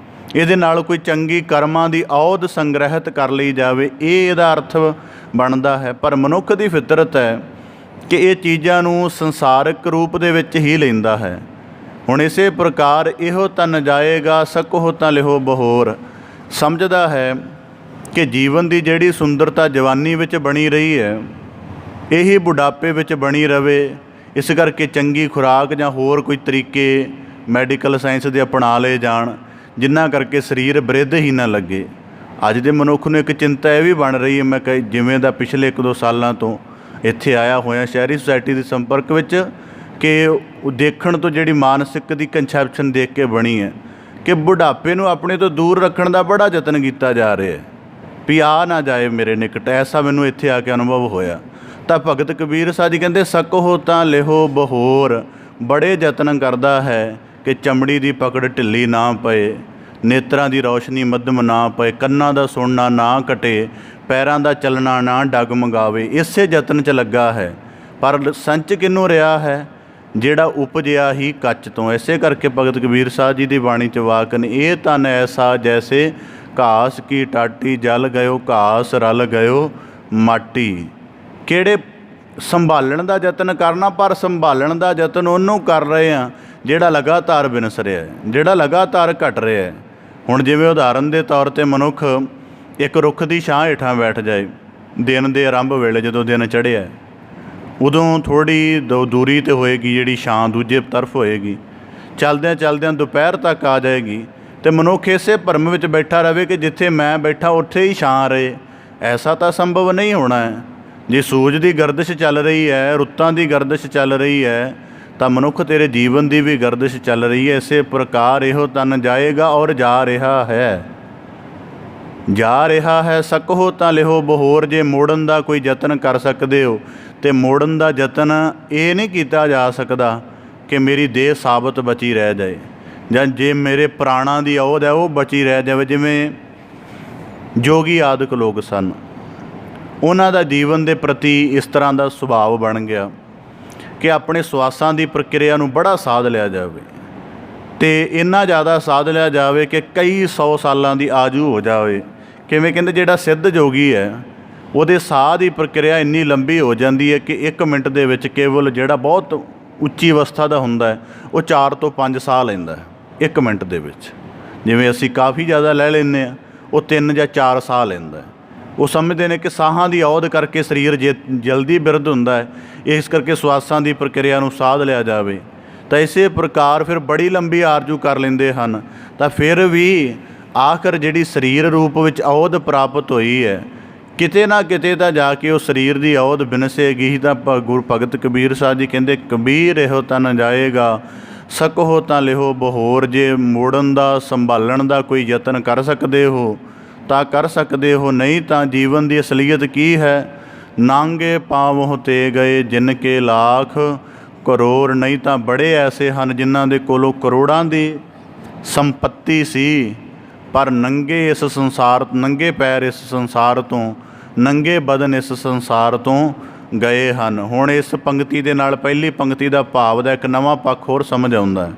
S1: ਇਹਦੇ ਨਾਲ ਕੋਈ ਚੰਗੀ ਕਰਮਾਂ ਦੀ ਔਧ ਸੰਗ੍ਰਹਿਤ ਕਰ ਲਈ ਜਾਵੇ, ਇਹ ਇਹਦਾ ਅਰਥ ਬਣਦਾ ਹੈ। ਪਰ ਮਨੁੱਖ ਦੀ ਫਿਤਰਤ ਹੈ ਕਿ ਇਹ ਚੀਜ਼ਾਂ ਨੂੰ ਸੰਸਾਰਿਕ ਰੂਪ ਦੇ ਵਿੱਚ ਹੀ ਲੈਂਦਾ ਹੈ। ਹੁਣ ਇਸੇ ਪ੍ਰਕਾਰ ਇਹੋ ਤਨ ਜਾਏਗਾ ਸਕਹੁ ਤਾਂ ਲਿਹੋ ਬਹੋਰ ਸਮਝਦਾ ਹੈ ਕਿ ਜੀਵਨ ਦੀ ਜਿਹੜੀ ਸੁੰਦਰਤਾ ਜਵਾਨੀ ਵਿੱਚ ਬਣੀ ਰਹੀ ਹੈ ਇਹੀ ਬੁਢਾਪੇ ਵਿੱਚ ਬਣੀ ਰਵੇ। ਇਸ ਕਰਕੇ ਚੰਗੀ ਖੁਰਾਕ ਜਾਂ ਹੋਰ ਕੋਈ ਤਰੀਕੇ ਮੈਡੀਕਲ ਸਾਇੰਸ ਦੇ ਅਪਣਾ ਲਏ ਜਾਣ ਜਿਨ੍ਹਾਂ ਕਰਕੇ ਸਰੀਰ ਬਿਰਧ ਹੀ ਨਾ ਲੱਗੇ। ਅੱਜ ਦੇ ਮਨੁੱਖ ਨੂੰ ਇੱਕ ਚਿੰਤਾ ਇਹ ਵੀ ਬਣ ਰਹੀ ਹੈ, ਮੈਂ ਜਿਵੇਂ ਦਾ ਪਿਛਲੇ 1-2 ਸਾਲਾਂ ਤੋਂ ਇੱਥੇ ਆਇਆ ਹੋਇਆ ਸ਼ਹਿਰੀ ਸੁਸਾਇਟੀ ਦੇ ਸੰਪਰਕ ਵਿੱਚ, ਕਿ ਉਹ ਦੇਖਣ ਤੋਂ ਜਿਹੜੀ ਮਾਨਸਿਕ ਦੀ ਕੰਸੈਪਸ਼ਨ ਦੇਖ ਕੇ ਬਣੀ ਹੈ ਕਿ ਬੁਢਾਪੇ ਨੂੰ ਆਪਣੇ ਤੋਂ ਦੂਰ ਰੱਖਣ ਦਾ ਬੜਾ ਯਤਨ ਕੀਤਾ ਜਾ ਰਿਹਾ ਹੈ ਵੀ ਆ ਨਾ ਜਾਏ ਮੇਰੇ ਨਿਕਟ। ਐਸਾ ਮੈਨੂੰ ਇੱਥੇ ਆ ਕੇ ਅਨੁਭਵ ਹੋਇਆ। ਤਾਂ ਭਗਤ ਕਬੀਰ ਸਾਹਿਬ ਜੀ ਕਹਿੰਦੇ ਸਕਹੁ ਤਾਂ ਲਿਹੋ ਬਹੋਰ, ਬੜੇ ਯਤਨ ਕਰਦਾ ਹੈ ਕਿ ਚਮੜੀ ਦੀ ਪਕੜ ਢਿੱਲੀ ਨਾ ਪਏ, ਨੇਤਰਾਂ ਦੀ ਰੌਸ਼ਨੀ ਮੱਧਮ ਨਾ ਪਏ, ਕੰਨਾਂ ਦਾ ਸੁਣਨਾ ਨਾ ਘਟੇ, ਪੈਰਾਂ ਦਾ ਚੱਲਣਾ ਨਾ ਡਗਮਗਾਵੇ। ਇਸੇ ਯਤਨ 'ਚ ਲੱਗਾ ਹੈ। ਪਰ ਸੰਚ ਕਿਹਨੂੰ ਰਿਹਾ ਹੈ? ਜਿਹੜਾ ਉਪਜਿਆ ਹੀ ਕੱਚ ਤੋਂ। ਇਸੇ ਕਰਕੇ ਭਗਤ ਕਬੀਰ ਸਾਹਿਬ ਜੀ ਦੀ ਬਾਣੀ 'ਚ ਵਾਕ ਨੇ, ਇਹ ਤਨ ਐਸਾ ਜੈਸੇ ਘਾਸ ਕੀ ਟਾਟੀ ਜਲ ਗਇਓ ਘਾਸ ਰਲ ਗਇਓ ਮਾਟੀ। ਕਿਹੜੇ ਸੰਭਾਲਣ ਦਾ ਯਤਨ ਕਰਨਾ, ਪਰ ਸੰਭਾਲਣ ਦਾ ਯਤਨ ਉਹਨੂੰ ਕਰ ਰਹੇ ਹਾਂ ਜਿਹੜਾ ਲਗਾਤਾਰ ਵਿਨਸ ਰਿਹਾ ਹੈ, ਜਿਹੜਾ ਲਗਾਤਾਰ ਘਟ ਰਿਹਾ ਹੈ। ਹੁਣ ਜਿਵੇਂ ਉਦਾਹਰਨ ਦੇ ਤੌਰ 'ਤੇ ਮਨੁੱਖ ਇੱਕ ਰੁੱਖ ਦੀ ਛਾਂ ਹੇਠਾਂ ਬੈਠ ਜਾਏ ਦਿਨ ਦੇ ਆਰੰਭ ਵੇਲੇ, ਜਦੋਂ ਦਿਨ ਚੜ੍ਹਿਆ ਉਦੋਂ ਥੋੜ੍ਹੀ ਦੂਰੀ 'ਤੇ ਹੋਏਗੀ ਜਿਹੜੀ ਛਾਂ, ਦੂਜੇ ਤਰਫ ਹੋਏਗੀ। ਚਲਦਿਆਂ ਚਲਦਿਆਂ ਦੁਪਹਿਰ ਤੱਕ ਆ ਜਾਏਗੀ ਅਤੇ ਮਨੁੱਖ ਇਸੇ ਭਰਮ ਵਿੱਚ ਬੈਠਾ ਰਹੇ ਕਿ ਜਿੱਥੇ ਮੈਂ ਬੈਠਾ ਉੱਥੇ ਹੀ ਛਾਂ ਰਹੇ। ਐਸਾ ਤਾਂ ਸੰਭਵ ਨਹੀਂ ਹੋਣਾ ਹੈ। ਜੇ ਸੂਰਜ ਦੀ ਗਰਦਿਸ਼ ਚੱਲ ਰਹੀ ਹੈ, ਰੁੱਤਾਂ ਦੀ ਗਰਦਿਸ਼ ਚੱਲ ਰਹੀ ਹੈ, ਤਾਂ ਮਨੁੱਖ ਤੇਰੇ ਜੀਵਨ ਦੀ ਵੀ ਗਰਦਿਸ਼ ਚੱਲ ਰਹੀ ਹੈ। ਇਸੇ ਪ੍ਰਕਾਰ ਇਹੋ ਤਨ ਜਾਏਗਾ ਔਰ ਜਾ ਰਿਹਾ ਹੈ, ਜਾ ਰਿਹਾ ਹੈ ਸਕਹੁ ਤਾਂ ਲਿਹੋ ਬਹੋਰ। ਜੇ ਮੋੜਨ ਦਾ ਕੋਈ ਯਤਨ ਕਰ ਸਕਦੇ ਹੋ ਅਤੇ ਮੋੜਨ ਦਾ ਯਤਨ ਇਹ ਨਹੀਂ ਕੀਤਾ ਜਾ ਸਕਦਾ ਕਿ ਮੇਰੀ ਦੇਹ ਸਾਬਤ ਬਚੀ ਰਹਿ ਜਾਏ, ਜਾਂ ਜੇ ਮੇਰੇ ਪ੍ਰਾਣਾਂ ਦੀ ਔਧ ਹੈ ਉਹ ਬਚੀ ਰਹਿ ਜਾਵੇ। ਜਿਵੇਂ ਜੋਗੀ ਆਦਿਕ ਲੋਕ ਸਨ, ਉਹਨਾਂ ਦਾ ਜੀਵਨ ਦੇ ਪ੍ਰਤੀ ਇਸ ਤਰ੍ਹਾਂ ਦਾ ਸੁਭਾਅ ਬਣ ਗਿਆ ਕਿ ਆਪਣੇ ਸਵਾਸਾਂ ਦੀ ਪ੍ਰਕਿਰਿਆ ਨੂੰ ਬੜਾ ਸਾਧ ਲਿਆ ਜਾਵੇ, ਅਤੇ ਇੰਨਾ ਜ਼ਿਆਦਾ ਸਾਧ ਲਿਆ ਜਾਵੇ ਕਿ ਕਈ 100 ਸਾਲਾਂ ਦੀ ਆਜੂ ਹੋ ਜਾਵੇ। ਕਿਵੇਂ ਕਹਿੰਦੇ, ਜਿਹੜਾ ਸਿੱਧ ਜੋਗੀ ਹੈ ਉਹਦੇ ਸਾਹ ਦੀ ਪ੍ਰਕਿਰਿਆ ਇੰਨੀ ਲੰਬੀ ਹੋ ਜਾਂਦੀ ਹੈ ਕਿ 1 ਮਿੰਟ ਦੇ ਵਿੱਚ ਕੇਵਲ ਜਿਹੜਾ ਬਹੁਤ ਉੱਚੀ ਅਵਸਥਾ ਦਾ ਹੁੰਦਾ ਹੈ ਉਹ 4 ਤੋਂ 5 ਸਾਹ ਲੈਂਦਾ ਹੈ 1 ਮਿੰਟ ਦੇ ਵਿੱਚ। ਜਿਵੇਂ ਅਸੀਂ ਕਾਫੀ ਜ਼ਿਆਦਾ ਲੈ ਲੈਂਦੇ ਹਾਂ, ਉਹ 3 ਜਾਂ 4 ਸਾਹ ਲੈਂਦਾ। ਉਹ ਸਮਝਦੇ ਨੇ ਕਿ ਸਾਹਾਂ ਦੀ ਔਧ ਕਰਕੇ ਸਰੀਰ ਜਲਦੀ ਬਿਰਧ ਹੁੰਦਾ ਹੈ, ਇਸ ਕਰਕੇ ਸਵਾਸਾਂ ਦੀ ਪ੍ਰਕਿਰਿਆ ਨੂੰ ਸਾਧ ਲਿਆ ਜਾਵੇ। ਤਾਂ ਇਸੇ ਪ੍ਰਕਾਰ ਫਿਰ ਬੜੀ ਲੰਬੀ ਆਰਜੂ ਕਰ ਲੈਂਦੇ ਹਨ। ਤਾਂ ਫਿਰ ਵੀ ਆਖਰ ਜਿਹੜੀ ਸਰੀਰ ਰੂਪ ਵਿੱਚ ਔਧ ਪ੍ਰਾਪਤ ਹੋਈ ਹੈ, ਕਿਤੇ ਨਾ ਕਿਤੇ ਤਾਂ ਜਾ ਕੇ ਉਹ ਸਰੀਰ ਦੀ ਔਧ ਬਿਨਸੇਗੀ। ਤਾਂ ਗੁਰੂ ਭਗਤ ਕਬੀਰ ਸਾਹਿਬ ਜੀ ਕਹਿੰਦੇ, ਕਬੀਰ ਇਹੋ ਤਨ ਜਾਏਗਾ ਸਕਹੁ ਤਾਂ ਲਿਹੋ ਬਹੋਰ। ਜੇ ਮੋੜਨ ਦਾ ਸੰਭਾਲਣ ਦਾ ਕੋਈ ਯਤਨ ਕਰ ਸਕਦੇ ਹੋ ਤਾਂ ਕਰ ਸਕਦੇ ਹੋ, ਨਹੀਂ ਤਾਂ ਜੀਵਨ ਦੀ ਅਸਲੀਅਤ ਕੀ ਹੈ? ਨਾਂਗੇ ਪਾਵਹੁ ਤੇ ਗਏ ਜਿਨ ਕੇ ਲਾਖ ਕਰੋੜ। ਨਹੀਂ ਤਾਂ ਬੜੇ ਐਸੇ ਹਨ ਜਿਨ੍ਹਾਂ ਦੇ ਕੋਲੋਂ ਕਰੋੜਾਂ ਦੀ ਸੰਪੱਤੀ ਸੀ, ਪਰ ਨੰਗੇ ਇਸ ਸੰਸਾਰ, ਨੰਗੇ ਪੈਰ ਇਸ ਸੰਸਾਰ ਤੋਂ, ਨੰਗੇ ਬਦਨ ਇਸ ਸੰਸਾਰ ਤੋਂ ਗਏ ਹਨ। ਹੁਣ ਇਸ ਪੰਕਤੀ ਦੇ ਨਾਲ ਪਹਿਲੀ ਪੰਕਤੀ ਦਾ ਭਾਵ ਦਾ ਇੱਕ ਨਵਾਂ ਪੱਖ ਹੋਰ ਸਮਝ ਆਉਂਦਾ ਹੈ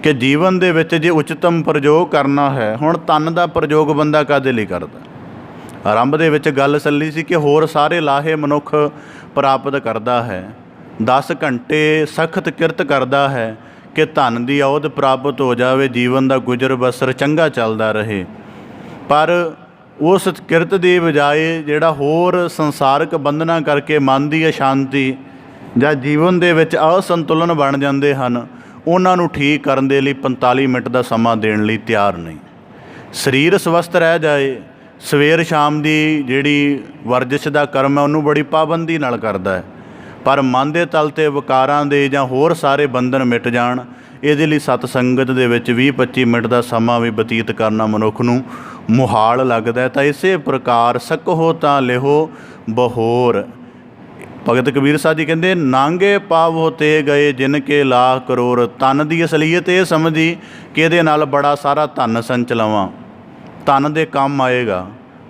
S1: ਕਿ ਜੀਵਨ ਦੇ ਵਿੱਚ ਜੇ ਉਚਤਮ ਪ੍ਰਯੋਗ ਕਰਨਾ ਹੈ, ਹੁਣ ਤਨ ਦਾ ਪ੍ਰਯੋਗ ਬੰਦਾ ਕਾਹਦੇ ਲਈ ਕਰਦਾ? ਆਰੰਭ ਦੇ ਵਿੱਚ ਗੱਲ ਚੱਲੀ ਸੀ ਕਿ ਹੋਰ ਸਾਰੇ ਲਾਹੇ ਮਨੁੱਖ ਪ੍ਰਾਪਤ ਕਰਦਾ ਹੈ, 10 ਘੰਟੇ ਸਖਤ ਕਿਰਤ ਕਰਦਾ ਹੈ ਕਿ ਧਨ ਦੀ ਔਧ ਪ੍ਰਾਪਤ ਹੋ ਜਾਵੇ, ਜੀਵਨ ਦਾ ਗੁਜ਼ਰ ਬਸਰ ਚੰਗਾ ਚੱਲਦਾ ਰਹੇ। ਪਰ ਉਸ ਕਿਰਤ ਦੀ ਬਜਾਏ ਜਿਹੜਾ ਹੋਰ ਸੰਸਾਰਕ ਬੰਧਨਾਂ ਕਰਕੇ ਮਨ ਦੀ ਅਸ਼ਾਂਤੀ ਜਾਂ ਜੀਵਨ ਦੇ ਵਿੱਚ ਅਸੰਤੁਲਨ ਬਣ ਜਾਂਦੇ ਹਨ, ਉਹਨਾਂ ਨੂੰ ਠੀਕ ਕਰਨ ਦੇ ਲਈ 45 ਮਿੰਟ ਦਾ ਸਮਾਂ ਦੇਣ ਲਈ ਤਿਆਰ ਨਹੀਂ। ਸਰੀਰ ਸਵਸਥ ਰਹਿ ਜਾਏ, ਸਵੇਰ ਸ਼ਾਮ ਦੀ ਜਿਹੜੀ ਵਰਜਿਸ਼ ਦਾ ਕਰਮ ਹੈ ਉਹਨੂੰ ਬੜੀ ਪਾਬੰਦੀ ਨਾਲ ਕਰਦਾ ਹੈ, ਪਰ ਮਨ ਦੇ ਤਲ 'ਤੇ ਵਿਕਾਰਾਂ ਦੇ ਜਾਂ ਹੋਰ ਸਾਰੇ ਬੰਧਨ ਮਿਟ ਜਾਣ, ਇਹਦੇ ਲਈ ਸਤ ਸੰਗਤ ਦੇ ਵਿੱਚ 20-25 ਮਿੰਟ ਦਾ ਸਮਾਂ ਵੀ ਬਤੀਤ ਕਰਨਾ ਮਨੁੱਖ ਨੂੰ ਮੁਹਾਲ ਲੱਗਦਾ ਹੈ। ਤਾਂ ਇਸੇ ਪ੍ਰਕਾਰ ਸਕਹੁ ਤਾਂ ਲਿਹੋ ਬਹੋਰ। ਭਗਤ ਕਬੀਰ ਸਾਹਿਬ ਜੀ ਕਹਿੰਦੇ, ਨਾਂਗੇ ਪਾਵਹੁ ਤੇ ਗਏ ਜਿਨ ਕੇ ਲਾਖ ਕਰੋੜ। ਤਨ ਦੀ ਅਸਲੀਅਤ ਇਹ ਸਮਝੀ ਕਿ ਇਹਦੇ ਨਾਲ ਬੜਾ ਸਾਰਾ ਧਨ ਸੰਚ ਲਵਾਂ, ਤਨ ਦੇ ਕੰਮ ਆਏਗਾ,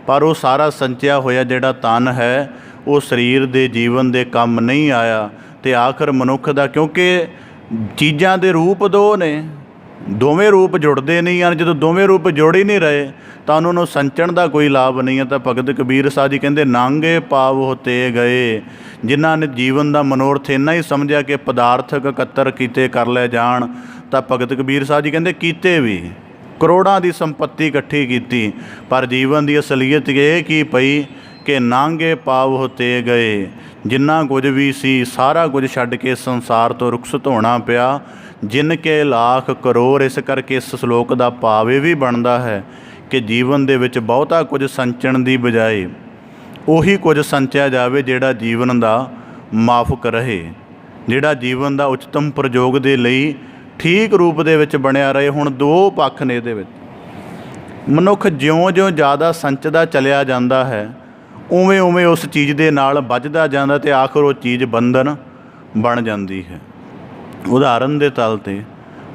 S1: ਪਰ ਉਹ ਸਾਰਾ ਸੰਚਿਆ ਹੋਇਆ ਜਿਹੜਾ ਤਨ ਹੈ ਉਹ ਸਰੀਰ ਦੇ ਜੀਵਨ ਦੇ ਕੰਮ ਨਹੀਂ ਆਇਆ। ਅਤੇ ਆਖਰ ਮਨੁੱਖ ਦਾ, ਕਿਉਂਕਿ ਚੀਜ਼ਾਂ ਦੇ ਰੂਪ 2 ਨੇ, ਦੋਵੇਂ ਰੂਪ ਜੁੜਦੇ ਨਹੀਂ ਹਨ। ਜਦੋਂ ਦੋਵੇਂ ਰੂਪ ਜੁੜ ਹੀ ਨਹੀਂ ਰਹੇ ਤਾਂ ਉਹਨਾਂ ਨੂੰ ਸੰਚਣ ਦਾ ਕੋਈ ਲਾਭ ਨਹੀਂ ਹੈ। ਤਾਂ ਭਗਤ ਕਬੀਰ ਸਾਹਿਬ ਜੀ ਕਹਿੰਦੇ ਨਾਂਗੇ ਪਾਵ ਹੋਤੇ ਗਏ, ਜਿਨ੍ਹਾਂ ਨੇ ਜੀਵਨ ਦਾ ਮਨੋਰਥ ਇੰਨਾ ਹੀ ਸਮਝਿਆ ਕਿ ਪਦਾਰਥਕ ਇਕੱਤਰ ਕੀਤੇ ਕਰ ਲੈ ਜਾਣ, ਤਾਂ ਭਗਤ ਕਬੀਰ ਸਾਹਿਬ ਜੀ ਕਹਿੰਦੇ ਕੀਤੇ ਵੀ, ਕਰੋੜਾਂ ਦੀ ਸੰਪੱਤੀ ਇਕੱਠੀ ਕੀਤੀ, ਪਰ ਜੀਵਨ ਦੀ ਅਸਲੀਅਤ ਇਹ ਕੀ ਪਈ ਕਿ ਨਾਂਗੇ ਪਾਵ ਹੋਤੇ ਗਏ। ਜਿੰਨਾ ਕੁਝ ਵੀ ਸੀ ਸਾਰਾ ਕੁਝ ਛੱਡ ਕੇ ਸੰਸਾਰ ਤੋਂ ਰੁਖਸਤ ਹੋਣਾ ਪਿਆ। ਜਿਨ ਕੇ ਲੱਖ ਕਰੋੜ। ਇਸ ਕਰਕੇ ਇਸ ਸ਼ਲੋਕ ਦਾ ਭਾਵ ਇਹ ਵੀ ਬਣਦਾ ਹੈ ਕਿ ਜੀਵਨ ਦੇ ਵਿੱਚ ਬਹੁਤਾ ਕੁਝ ਸੰਚਣ ਦੀ ਬਜਾਏ ਉਹੀ ਕੁਝ ਸੰਚਿਆ ਜਾਵੇ ਜਿਹੜਾ ਜੀਵਨ ਦਾ ਮਾਫਕ ਰਹੇ, ਜਿਹੜਾ ਜੀਵਨ ਦਾ ਉੱਚਤਮ ਪ੍ਰਯੋਗ ਦੇ ਲਈ ਠੀਕ ਰੂਪ ਦੇ ਵਿੱਚ ਬਣਿਆ ਰਹੇ। ਹੁਣ ਦੋ ਪੱਖ ਨੇ ਇਹਦੇ ਵਿੱਚ। ਮਨੁੱਖ ਜਿਉਂ-ਜਿਉਂ ਜ਼ਿਆਦਾ ਸੰਚਦਾ ਚਲਿਆ ਜਾਂਦਾ ਹੈ ਉਵੇਂ-ਉਵੇਂ ਉਸ ਚੀਜ਼ ਦੇ ਨਾਲ ਵੱਜਦਾ ਜਾਂਦਾ ਅਤੇ ਆਖਰ ਉਹ ਚੀਜ਼ ਬੰਧਨ ਬਣ ਜਾਂਦੀ ਹੈ। ਉਦਾਹਰਨ ਦੇ ਤਲ 'ਤੇ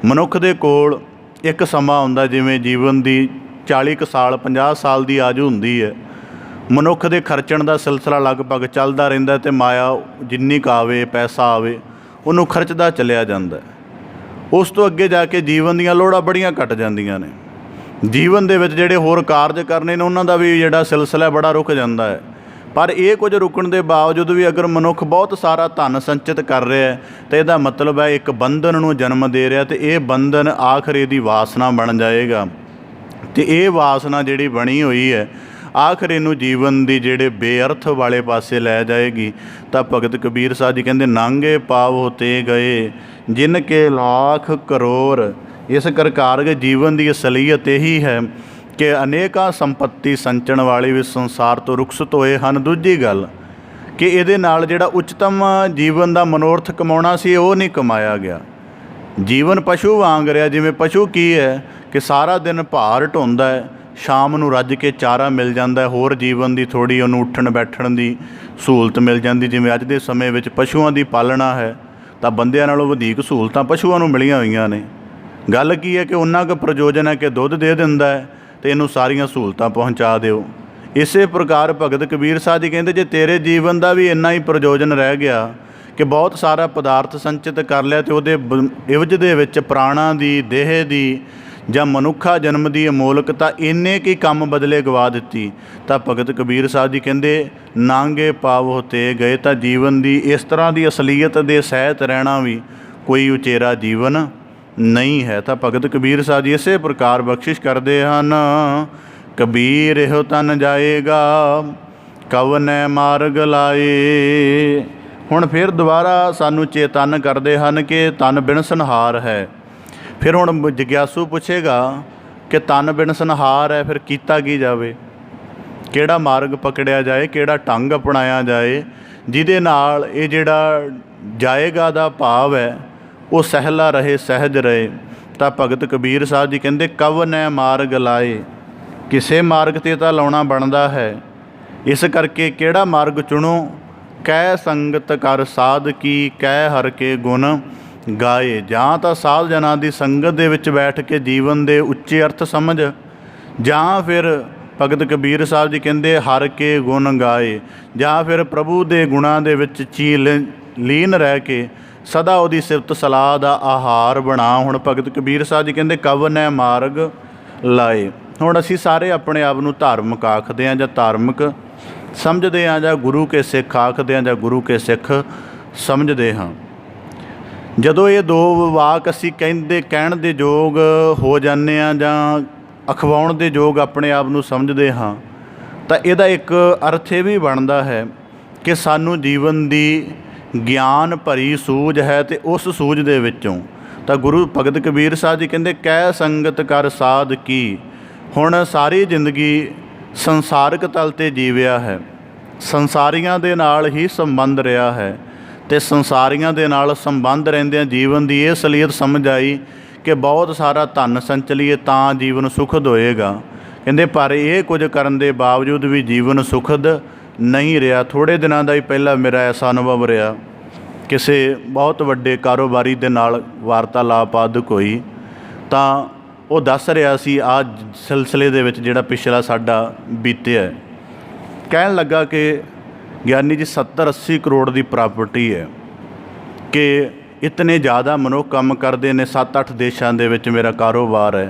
S1: ਮਨੁੱਖ ਦੇ ਕੋਲ ਇੱਕ ਸਮਾਂ ਹੁੰਦਾ, ਜਿਵੇਂ ਜੀਵਨ ਦੀ 40 ਕੁ ਸਾਲ 50 ਸਾਲ ਦੀ ਆਯੂ ਹੁੰਦੀ ਹੈ। ਮਨੁੱਖ ਦੇ ਖਰਚਣ ਦਾ ਸਿਲਸਿਲਾ ਲਗਭਗ ਚੱਲਦਾ ਰਹਿੰਦਾ ਅਤੇ ਮਾਇਆ ਜਿੰਨੀ ਕੁ ਆਵੇ, ਪੈਸਾ ਆਵੇ, ਉਹਨੂੰ ਖਰਚਦਾ ਚਲਿਆ ਜਾਂਦਾ। ਉਸ ਤੋਂ ਅੱਗੇ ਜਾ ਕੇ ਜੀਵਨ ਦੀਆਂ ਲੋੜਾਂ ਬੜੀਆਂ ਘੱਟ ਜਾਂਦੀਆਂ ਨੇ। ਜੀਵਨ ਦੇ ਵਿੱਚ ਜਿਹੜੇ ਹੋਰ ਕਾਰਜ ਕਰਨੇ ਨੇ ਉਹਨਾਂ ਦਾ ਵੀ ਜਿਹੜਾ ਸਿਲਸਿਲਾ ਬੜਾ ਰੁਕ ਜਾਂਦਾ ਹੈ। ਪਰ ਇਹ ਕੁਝ ਰੁਕਣ ਦੇ ਬਾਵਜੂਦ ਵੀ ਅਗਰ ਮਨੁੱਖ ਬਹੁਤ ਸਾਰਾ ਧਨ ਸੰਚਿਤ ਕਰ ਰਿਹਾ ਹੈ ਤਾਂ ਇਹਦਾ ਮਤਲਬ ਹੈ ਇੱਕ ਬੰਧਨ ਨੂੰ ਜਨਮ ਦੇ ਰਿਹਾ, ਅਤੇ ਇਹ ਬੰਧਨ ਆਖਰ ਇਹਦੀ ਵਾਸਨਾ ਬਣ ਜਾਏਗਾ। ਅਤੇ ਇਹ ਵਾਸਨਾ ਜਿਹੜੀ ਬਣੀ ਹੋਈ ਹੈ ਆਖਰ ਇਹਨੂੰ ਜੀਵਨ ਦੀ ਜਿਹੜੇ ਬੇਅਰਥ ਵਾਲੇ ਪਾਸੇ ਲੈ ਜਾਏਗੀ। ਤਾਂ ਭਗਤ ਕਬੀਰ ਸਾਹਿਬ ਜੀ ਕਹਿੰਦੇ ਨਾਂਗੇ ਪਾਵ ਹੋਤੇ ਗਏ ਜਿਨ ਕੇ ਲੱਖ ਕਰੋੜ। ਇਸ ਪ੍ਰਕਾਰ ਦੇ ਜੀਵਨ ਦੀ ਅਸਲੀਅਤ ਇਹੀ ਹੈ ਕਿ ਅਨੇਕਾਂ ਸੰਪੱਤੀ ਸੰਚਣ ਵਾਲੇ ਵੀ ਸੰਸਾਰ ਤੋਂ ਰੁਖਸਤ ਹੋਏ ਹਨ। ਦੂਜੀ ਗੱਲ ਕਿ ਇਹਦੇ ਨਾਲ ਜਿਹੜਾ ਉੱਚਤਮ ਜੀਵਨ ਦਾ ਮਨੋਰਥ ਕਮਾਉਣਾ ਸੀ ਉਹ ਨਹੀਂ ਕਮਾਇਆ ਗਿਆ। ਜੀਵਨ ਪਸ਼ੂ ਵਾਂਗ ਰਿਹਾ। ਜਿਵੇਂ ਪਸ਼ੂ ਕੀ ਹੈ ਕਿ ਸਾਰਾ ਦਿਨ ਭਾਰ ਢੋਂਦਾ ਹੈ, ਸ਼ਾਮ ਨੂੰ ਰੱਜ ਕੇ ਚਾਰਾ ਮਿਲ ਜਾਂਦਾ, ਹੋਰ ਜੀਵਨ ਦੀ ਥੋੜ੍ਹੀ ਉਹਨੂੰ ਉੱਠਣ ਬੈਠਣ ਦੀ ਸਹੂਲਤ ਮਿਲ ਜਾਂਦੀ। ਜਿਵੇਂ ਅੱਜ ਦੇ ਸਮੇਂ ਵਿੱਚ ਪਸ਼ੂਆਂ ਦੀ ਪਾਲਣਾ ਹੈ ਤਾਂ ਬੰਦਿਆਂ ਨਾਲੋਂ ਵਧੇਰੇ ਸਹੂਲਤਾਂ ਪਸ਼ੂਆਂ ਨੂੰ ਮਿਲੀਆਂ ਹੋਈਆਂ ਨੇ। ਗੱਲ ਕੀ ਹੈ ਕਿ ਉਹਨਾਂ ਕੁ ਪ੍ਰਯੋਜਨ ਹੈ ਕਿ ਦੁੱਧ ਦੇ ਦਿੰਦਾ ਹੈ ਅਤੇ ਇਹਨੂੰ ਸਾਰੀਆਂ ਸਹੂਲਤਾਂ ਪਹੁੰਚਾ ਦਿਓ। ਇਸੇ ਪ੍ਰਕਾਰ ਭਗਤ ਕਬੀਰ ਸਾਹਿਬ ਜੀ ਕਹਿੰਦੇ ਜੇ ਤੇਰੇ ਜੀਵਨ ਦਾ ਵੀ ਇੰਨਾ ਹੀ ਪ੍ਰਯੋਜਨ ਰਹਿ ਗਿਆ ਕਿ ਬਹੁਤ ਸਾਰਾ ਪਦਾਰਥ ਸੰਚਿਤ ਕਰ ਲਿਆ ਅਤੇ ਉਹਦੇ ਇਵਜ਼ ਦੇ ਵਿੱਚ ਪ੍ਰਾਣਾਂ ਦੀ, ਦੇਹ ਦੀ ਜਾਂ ਮਨੁੱਖਾ ਜਨਮ ਦੀ ਅਮੋਲਕਤਾ ਇੰਨੇ ਕੀ ਕੰਮ ਬਦਲੇ ਗਵਾ ਦਿੱਤੀ, ਤਾਂ ਭਗਤ ਕਬੀਰ ਸਾਹਿਬ ਜੀ ਕਹਿੰਦੇ ਨਾਂਗੇ ਪਾਵ ਹੋਤੇ ਗਏ। ਤਾਂ ਜੀਵਨ ਦੀ ਇਸ ਤਰ੍ਹਾਂ ਦੀ ਅਸਲੀਅਤ ਦੇ ਸਹਿਤ ਰਹਿਣਾ ਵੀ ਕੋਈ ਉਚੇਰਾ ਜੀਵਨ ਨਹੀਂ ਹੈ। ਤਾਂ ਭਗਤ ਕਬੀਰ ਸਾਹਿਬ ਜੀ ਇਸੇ ਪ੍ਰਕਾਰ ਬਖਸ਼ਿਸ਼ ਕਰਦੇ ਹਨ। ਕਬੀਰ ਇਹੋ ਤਨ ਜਾਏਗਾ ਕਵਨੈ ਮਾਰਗ ਲਾਏ। ਹੁਣ ਫਿਰ ਦੁਬਾਰਾ ਸਾਨੂੰ ਚੇਤਨ ਕਰਦੇ ਹਨ ਕਿ ਤਨ ਬਿਨਸਨਹਾਰ ਹੈ। ਫਿਰ ਹੁਣ ਜਗਿਆਸੂ ਪੁੱਛੇਗਾ ਕਿ ਤਨ ਬਿਨਸਨਹਾਰ ਹੈ, ਫਿਰ ਕੀਤਾ ਕੀ ਜਾਵੇ, ਕਿਹੜਾ ਮਾਰਗ ਪਕੜਿਆ ਜਾਏ, ਕਿਹੜਾ ਢੰਗ ਅਪਣਾਇਆ ਜਾਏ ਜਿਹਦੇ ਨਾਲ ਇਹ ਜਿਹੜਾ ਜਾਏਗਾ ਦਾ ਭਾਵ ਹੈ ਉਹ ਸਹਿਲਾ ਰਹੇ, ਸਹਿਜ ਰਹੇ। ਤਾਂ ਭਗਤ ਕਬੀਰ ਸਾਹਿਬ ਜੀ ਕਹਿੰਦੇ ਕਵਨੈ ਮਾਰਗ ਲਾਏ। ਕਿਸੇ ਮਾਰਗ 'ਤੇ ਤਾਂ ਲਾਉਣਾ ਬਣਦਾ ਹੈ। ਇਸ ਕਰਕੇ ਕਿਹੜਾ ਮਾਰਗ ਚੁਣੋ, ਕਹਿ ਸੰਗਤ ਕਰ ਸਾਧ ਕੀ, ਕਹਿ ਹਰ ਕੇ ਗੁਣ ਗਾਏ। ਜਾਂ ਤਾਂ ਸਾਧ ਜਨਾਂ ਦੀ ਸੰਗਤ ਦੇ ਵਿੱਚ ਬੈਠ ਕੇ ਜੀਵਨ ਦੇ ਉੱਚੇ ਅਰਥ ਸਮਝ, ਜਾਂ ਫਿਰ ਭਗਤ ਕਬੀਰ ਸਾਹਿਬ ਜੀ ਕਹਿੰਦੇ ਹਰ ਕੇ ਗੁਣ ਗਾਏ, ਜਾਂ ਫਿਰ ਪ੍ਰਭੂ ਦੇ ਗੁਣਾਂ ਦੇ ਵਿੱਚ ਲੀਨ ਰਹਿ ਕੇ ਸਦਾ ਉਹਦੀ ਸਿਫਤ ਸਲਾਹ ਦਾ ਆਹਾਰ ਬਣਾ। ਹੁਣ ਭਗਤ ਕਬੀਰ ਸਾਹਿਬ ਜੀ ਕਹਿੰਦੇ ਕਵਨੈ ਮਾਰਗ ਲਾਏ। ਹੁਣ ਅਸੀਂ ਸਾਰੇ ਆਪਣੇ ਆਪ ਨੂੰ ਧਾਰਮਿਕ ਆਖਦੇ ਹਾਂ ਜਾਂ ਧਾਰਮਿਕ ਸਮਝਦੇ ਹਾਂ, ਜਾਂ ਗੁਰੂ ਕੇ ਸਿੱਖ ਆਖਦੇ ਹਾਂ ਜਾਂ ਗੁਰੂ ਕੇ ਸਿੱਖ ਸਮਝਦੇ ਹਾਂ। ਜਦੋਂ ਇਹ ਦੋ ਵਾਕ ਅਸੀਂ ਕਹਿਣ ਦੇ ਯੋਗ ਹੋ ਜਾਂਦੇ ਹਾਂ ਜਾਂ ਅਖਵਾਉਣ ਦੇ ਯੋਗ ਆਪਣੇ ਆਪ ਨੂੰ ਸਮਝਦੇ ਹਾਂ, ਤਾਂ ਇਹਦਾ ਇੱਕ ਅਰਥ ਇਹ ਵੀ ਬਣਦਾ ਹੈ ਕਿ ਸਾਨੂੰ ਜੀਵਨ ਦੀ ਗਿਆਨ ਭਰੀ ਸੂਝ ਹੈ ਅਤੇ ਉਸ ਸੂਝ ਦੇ ਵਿੱਚੋਂ ਤਾਂ ਗੁਰੂ ਭਗਤ ਕਬੀਰ ਸਾਹਿਬ ਜੀ ਕਹਿੰਦੇ ਕਹਿ ਸੰਗਤ ਕਰ ਸਾਧ ਕੀ। ਹੁਣ ਸਾਰੀ ਜ਼ਿੰਦਗੀ ਸੰਸਾਰਿਕ ਤਲ 'ਤੇ ਜੀਵਿਆ ਹੈ, ਸੰਸਾਰੀਆਂ ਦੇ ਨਾਲ ਹੀ ਸੰਬੰਧ ਰਿਹਾ ਹੈ, ਅਤੇ ਸੰਸਾਰੀਆਂ ਦੇ ਨਾਲ ਸੰਬੰਧ ਰਹਿੰਦਿਆਂ ਜੀਵਨ ਦੀ ਇਹ ਅਸਲੀਅਤ ਸਮਝ ਆਈ ਕਿ ਬਹੁਤ ਸਾਰਾ ਧਨ ਸੰਚਲੀਏ ਤਾਂ ਜੀਵਨ ਸੁਖਦ ਹੋਏਗਾ। ਕਹਿੰਦੇ ਪਰ ਇਹ ਕੁਝ ਕਰਨ ਦੇ ਬਾਵਜੂਦ ਵੀ ਜੀਵਨ ਸੁਖਦ ਨਹੀਂ ਰਿਹਾ। ਥੋੜ੍ਹੇ ਦਿਨਾਂ ਦਾ ਹੀ ਪਹਿਲਾਂ ਮੇਰਾ ਐਸਾ ਅਨੁਭਵ ਰਿਹਾ, ਕਿਸੇ ਬਹੁਤ ਵੱਡੇ ਕਾਰੋਬਾਰੀ ਦੇ ਨਾਲ ਵਾਰਤਾਲਾਪ ਆਦਿਕ ਹੋਈ, ਤਾਂ ਉਹ ਦੱਸ ਰਿਹਾ ਸੀ ਆਹ ਸਿਲਸਿਲੇ ਦੇ ਵਿੱਚ ਜਿਹੜਾ ਪਿਛਲਾ ਸਾਡਾ ਬੀਤਿਆ। ਕਹਿਣ ਲੱਗਾ ਕਿ ਗਿਆਨੀ ਜੀ 70-80 ਕਰੋੜ ਦੀ ਪ੍ਰਾਪਰਟੀ ਹੈ, ਕਿ इतने ज़्यादा मनुख काम करते हैं, 7-8 देशों के विच मेरा कारोबार है,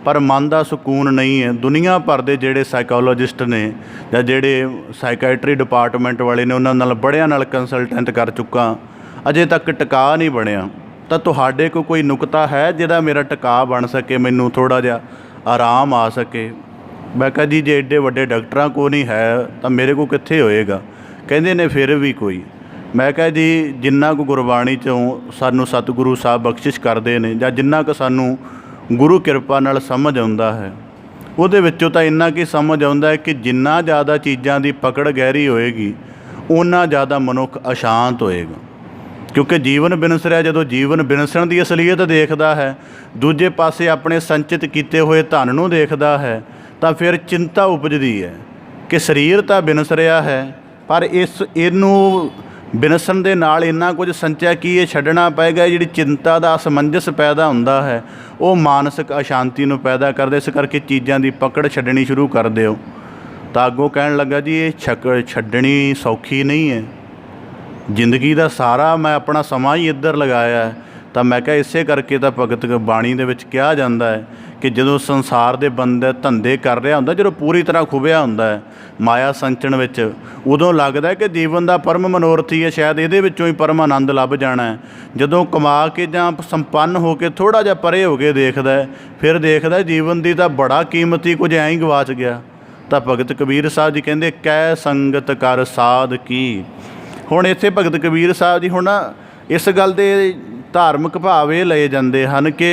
S1: पर मन का सुकून नहीं है। दुनिया भर के जोड़े साइकोलॉजिस्ट ने या जोड़े साइकैट्री डिपार्टमेंट वाले ने उन्होंने नाल बड़ियां नाल कंसलटेंट कर चुका, अजे तक टिका नहीं बनया। तो तुहाडे कोई नुकता है जिहदा मेरा टिका बन सके, मैनू थोड़ा जिहा आराम आ सके? मैं कहा जी जे एडे वड्डे डॉक्टरां को नहीं है तो मेरे को कित्थे होएगा? कहंदे ने फिर भी कोई। मैं कहा जी जिन्ना को गुरबाणी चों सानू सतगुरु साहब बख्शिश करते हैं जां जिन्ना को सानू गुरु किरपा नाल समझ आउंदा है, उहदे विचों तां इन्ना की समझ आउंदा है कि जिन्ना ज़्यादा चीज़ां दी पकड़ गहरी होएगी उन्ना ज़्यादा मनुख अशांत होएगा। क्योंकि जीवन बिनसरिया जदों जीवन बिनसण की असलीयत देखदा है, दूजे पासे अपने संचित किए हुए धन नूं देखदा है, तो फिर चिंता उपजदी है कि शरीर तो बिनसरिया है पर इनू बिनसन दे नाल इन्ना कुछ संचिया कि ये छड्डना पेगा। जिहड़ी चिंता का असमंजस पैदा हुंदा है वो मानसिक अशांति नूं पैदा करदे। इस करके चीज़ां की पकड़ छड्डनी शुरू कर दिओ। तो अगों कहण लगा जी ये छड्डनी सौखी नहीं है, जिंदगी का सारा मैं अपना समा ही इधर लगाया है। तो मैं कहा इसे करके तो भगत बाणी दे विच कहा जाता है कि जदों संसार के बंदे धंधे कर रहा हुंदा, जो पूरी तरह खुबिया हुंदा है माया संचण विच, उदों लगता है कि जीवन का परम मनोरथ ही है, शायद ये विचों ही परम आनंद लभ जाना है। जदों कमा के जां संपन्न हो के थोड़ा जिहा परे हो के देखदा है, फिर देखदा है जीवन की तो बड़ा कीमती कुछ ऐं ही गवाच गया। तो भगत कबीर साहब जी कहंदे कै संगत कर साध की। हुण इत्थे भगत कबीर साहब जी हुण इस गल दे धार्मिक भाव ये लए जाते हैं कि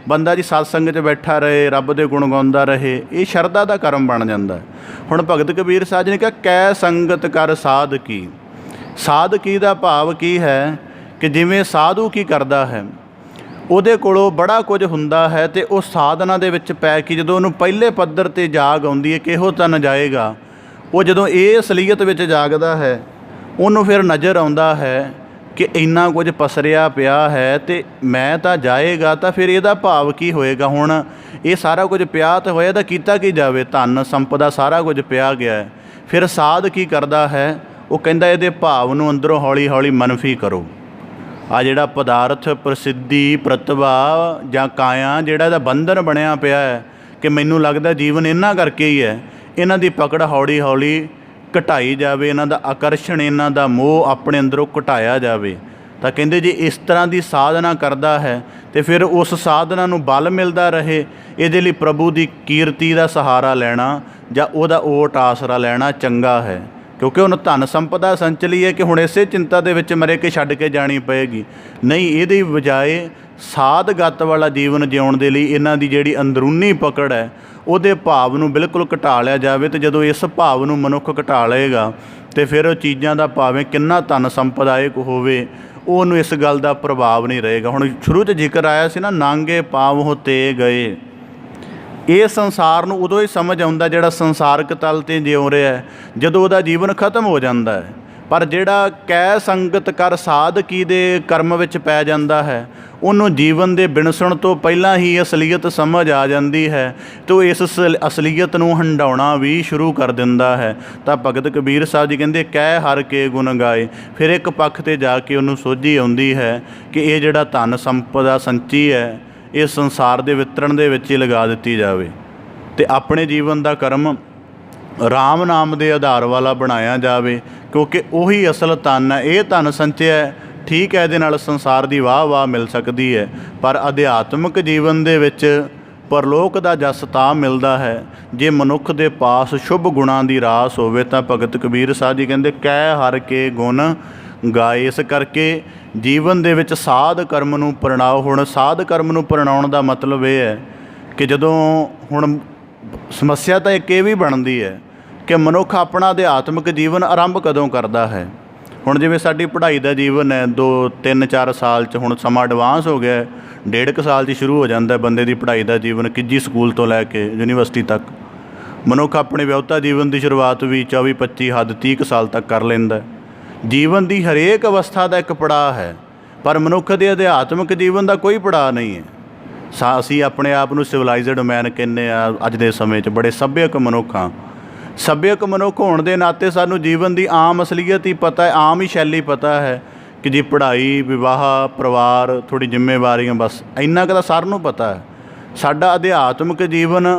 S1: बंदा जी सत्संग च बैठा रहे, रब दे गुण गाउंदा रहे, ये शरधा का कर्म बन जाता है। हुण भगत कबीर साहब जी ने कहा कै संगत कर साध की। साध की का भाव की है कि जिवें साधु की करदा है, उहदे कोलों बड़ा कुछ हुंदा है, तो उस साधना दे विच पै के जदों उहनूं पहले पੱਧਰ ते जाग आउंदी है कि इहो तन जाएगा, वो जदों ये असलीयत विच जागदा है उन्होंने फिर नज़र आउंदा है कि इन्ना कुछ पसरिया पिया है तो मैं तो जाएगा, तो फिर यदा भाव की होएगा? हुण ये सारा कुछ पिया तो होया, तो कीता की जावे? धन संपदा सारा कुछ पिया गया है, फिर साध की करदा है? वो कहंदा इहदे भाव नूं अंदरों हौली हौली मनफी करो। आ जिहड़ा पदार्थ प्रसिद्धि प्रतिभा जां काया जिहड़ा इहदा बंधन बनिया पिया है कि मैनूं लगदा जीवन इन्हां करके ही है, इन्हां दी पकड़ हौली हौली घटाई जाए, इन्हां दा आकर्षण इन्हां दा मोह अपने अंदरों घटाया जाए। तो कहंदे जी इस तरह की साधना करदा है तो फिर उस साधना नूं बल मिलदा रहे। इहदे लई प्रभु की कीर्ति का सहारा लेना जां उहदा ओट आसरा लेना चंगा है, क्योंकि उन्हें धन संपदा संचली है कि हुण इसे चिंता दे विच मरे के छड्ड के जानी पेगी। नहीं, इहदी बजाए साधगत वाला जीवन जिउण दे लई इन्हां दी जिहड़ी अंदरूनी पकड़ है उहदे भाव नूं बिल्कुल घटा लिया जाए। तो जदों इस भाव नूं मनुख घटा लेगा तो फिर चीज़ां दा भावें किन्ना धन संपदायक होवे उहनूं इस गल का प्रभाव नहीं रहेगा। हुण शुरू च जिक्र आया सी ना, नांगे पाँव ते गए। ये संसार नूं उदों ही समझ आउंदा जिहड़ा संसारक तल ते जिउं रिहा है, जदों उहदा जीवन खत्म हो जाता है। पर जिहड़ा कै संगत कर साधकी दे कर्म विच पै जांदा है, उन्होंने जीवन के बिनसण तो पहला ही असलीयत समझ आ जाती है, तो इस असलीयत नूं हंडाउणा भी शुरू कर दिंदा है। तो भगत कबीर साहब जी कहंदे कै हर के गुण गाए। फिर एक पक्ष ते जाके उन्होंने सोझी आउंदी है कि ये जिहड़ा धन संपदा संची है ये संसार दे वितरण दे विच ही लगा दित्ती जावे ते अपने जीवन का कर्म राम नाम के आधार वाला बनाया जाए, क्योंकि उही असल धन है। ये धन संचिया है, ठीक है, ये संसार की वाह वाह मिल सकती है, पर अध्यात्मक जीवन दे विच परलोक का जस तां मिलता है जे मनुख दे पास शुभ गुणां की रास होवे। तां भगत कबीर साहब जी कहंदे कै हर के गुण गाए। इस करके जीवन दे विच साध कर्म नूं प्रणाओ। हुण साध कर्म नूं प्रणाउण दा मतलब ये है कि जदों हुण समस्या तो एक ये भी बनती है कि मनुख अपना अध्यात्मक जीवन आरंभ कदों करता है। हुण जिवें साडी पढ़ाई का जीवन है 2-3-4 साल च, हुण समा एडवांस हो गया, 1.5 साल च शुरू हो जाता है बंदे की पढ़ाई का जीवन, किजी स्कूल तो लैके यूनीवर्सिटी तक। मनुख अपने विआहता जीवन की शुरुआत भी 24-25 हद 30 साल तक कर लैंदा। जीवन की हरेक अवस्था का एक पड़ाव है, पर मनुख के अध्यात्मक जीवन का कोई पड़ाव नहीं है। असीं अपने आप नूं सिविलाइजड मैन कहने अज दे समय च, बड़े सभ्यक मनुख हाँ। सभ्यक मनुख होने के नाते सानूं जीवन की आम असलीयत ही पता है, आम ही शैली पता है कि जी पढ़ाई विवाह परिवार थोड़ी जिम्मेवारियां, बस इन्ना कुछ सारिਆਂ ਨੂੰ पता है। साडा अध्यात्मक जीवन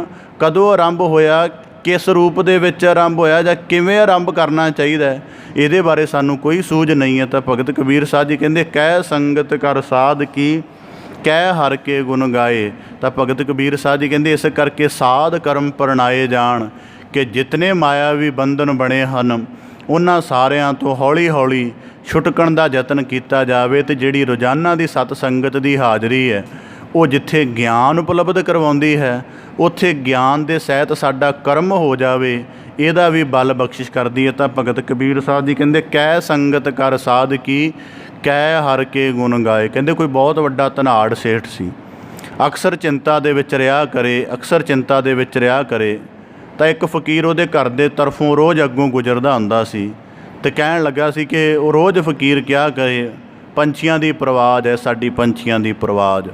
S1: कदों आरंभ होया, किस रूप दे विच आरंभ होया जां किवें आरंभ करना चाहिए, इहदे बारे सानू कोई सूझ नहीं है। तो भगत कबीर साहब जी कहते कै संगत कर साध की कै हर के गुण गाए। तो भगत कबीर साहब जी कहते इस करके साध कर्म परनाए जान कि जितने मायावी बंधन बने हैं उन्हां सारिਆਂ तो हौली हौली छुटकण का यतन किया जाए। तो जिहड़ी रोज़ाना की सत संगत की हाज़री है वो जिथे ज्ञान उपलब्ध करवाउंदी है, उत्थे ज्ञान के सहित साडा कर्म हो जाए, इहदा भी बल बख्शिश करती है। तो भगत कबीर साहब जी कहते कै संगत कर साध की कै हर के गुण गाए। कहते कोई बहुत वड्डा धनाड़ सेठ सी, अक्सर चिंता दे विच रहा करे, अक्सर चिंता दे विच रहा करे। तो एक फकीर उहदे घर दे तरफों रोज़ अगों गुजरदा हुंदा सी ते कहण लगा सी कि वो रोज़ फकीर क्या करे, पंछियां दी परवाज़ है साडी, पंछियां दी परवाज़।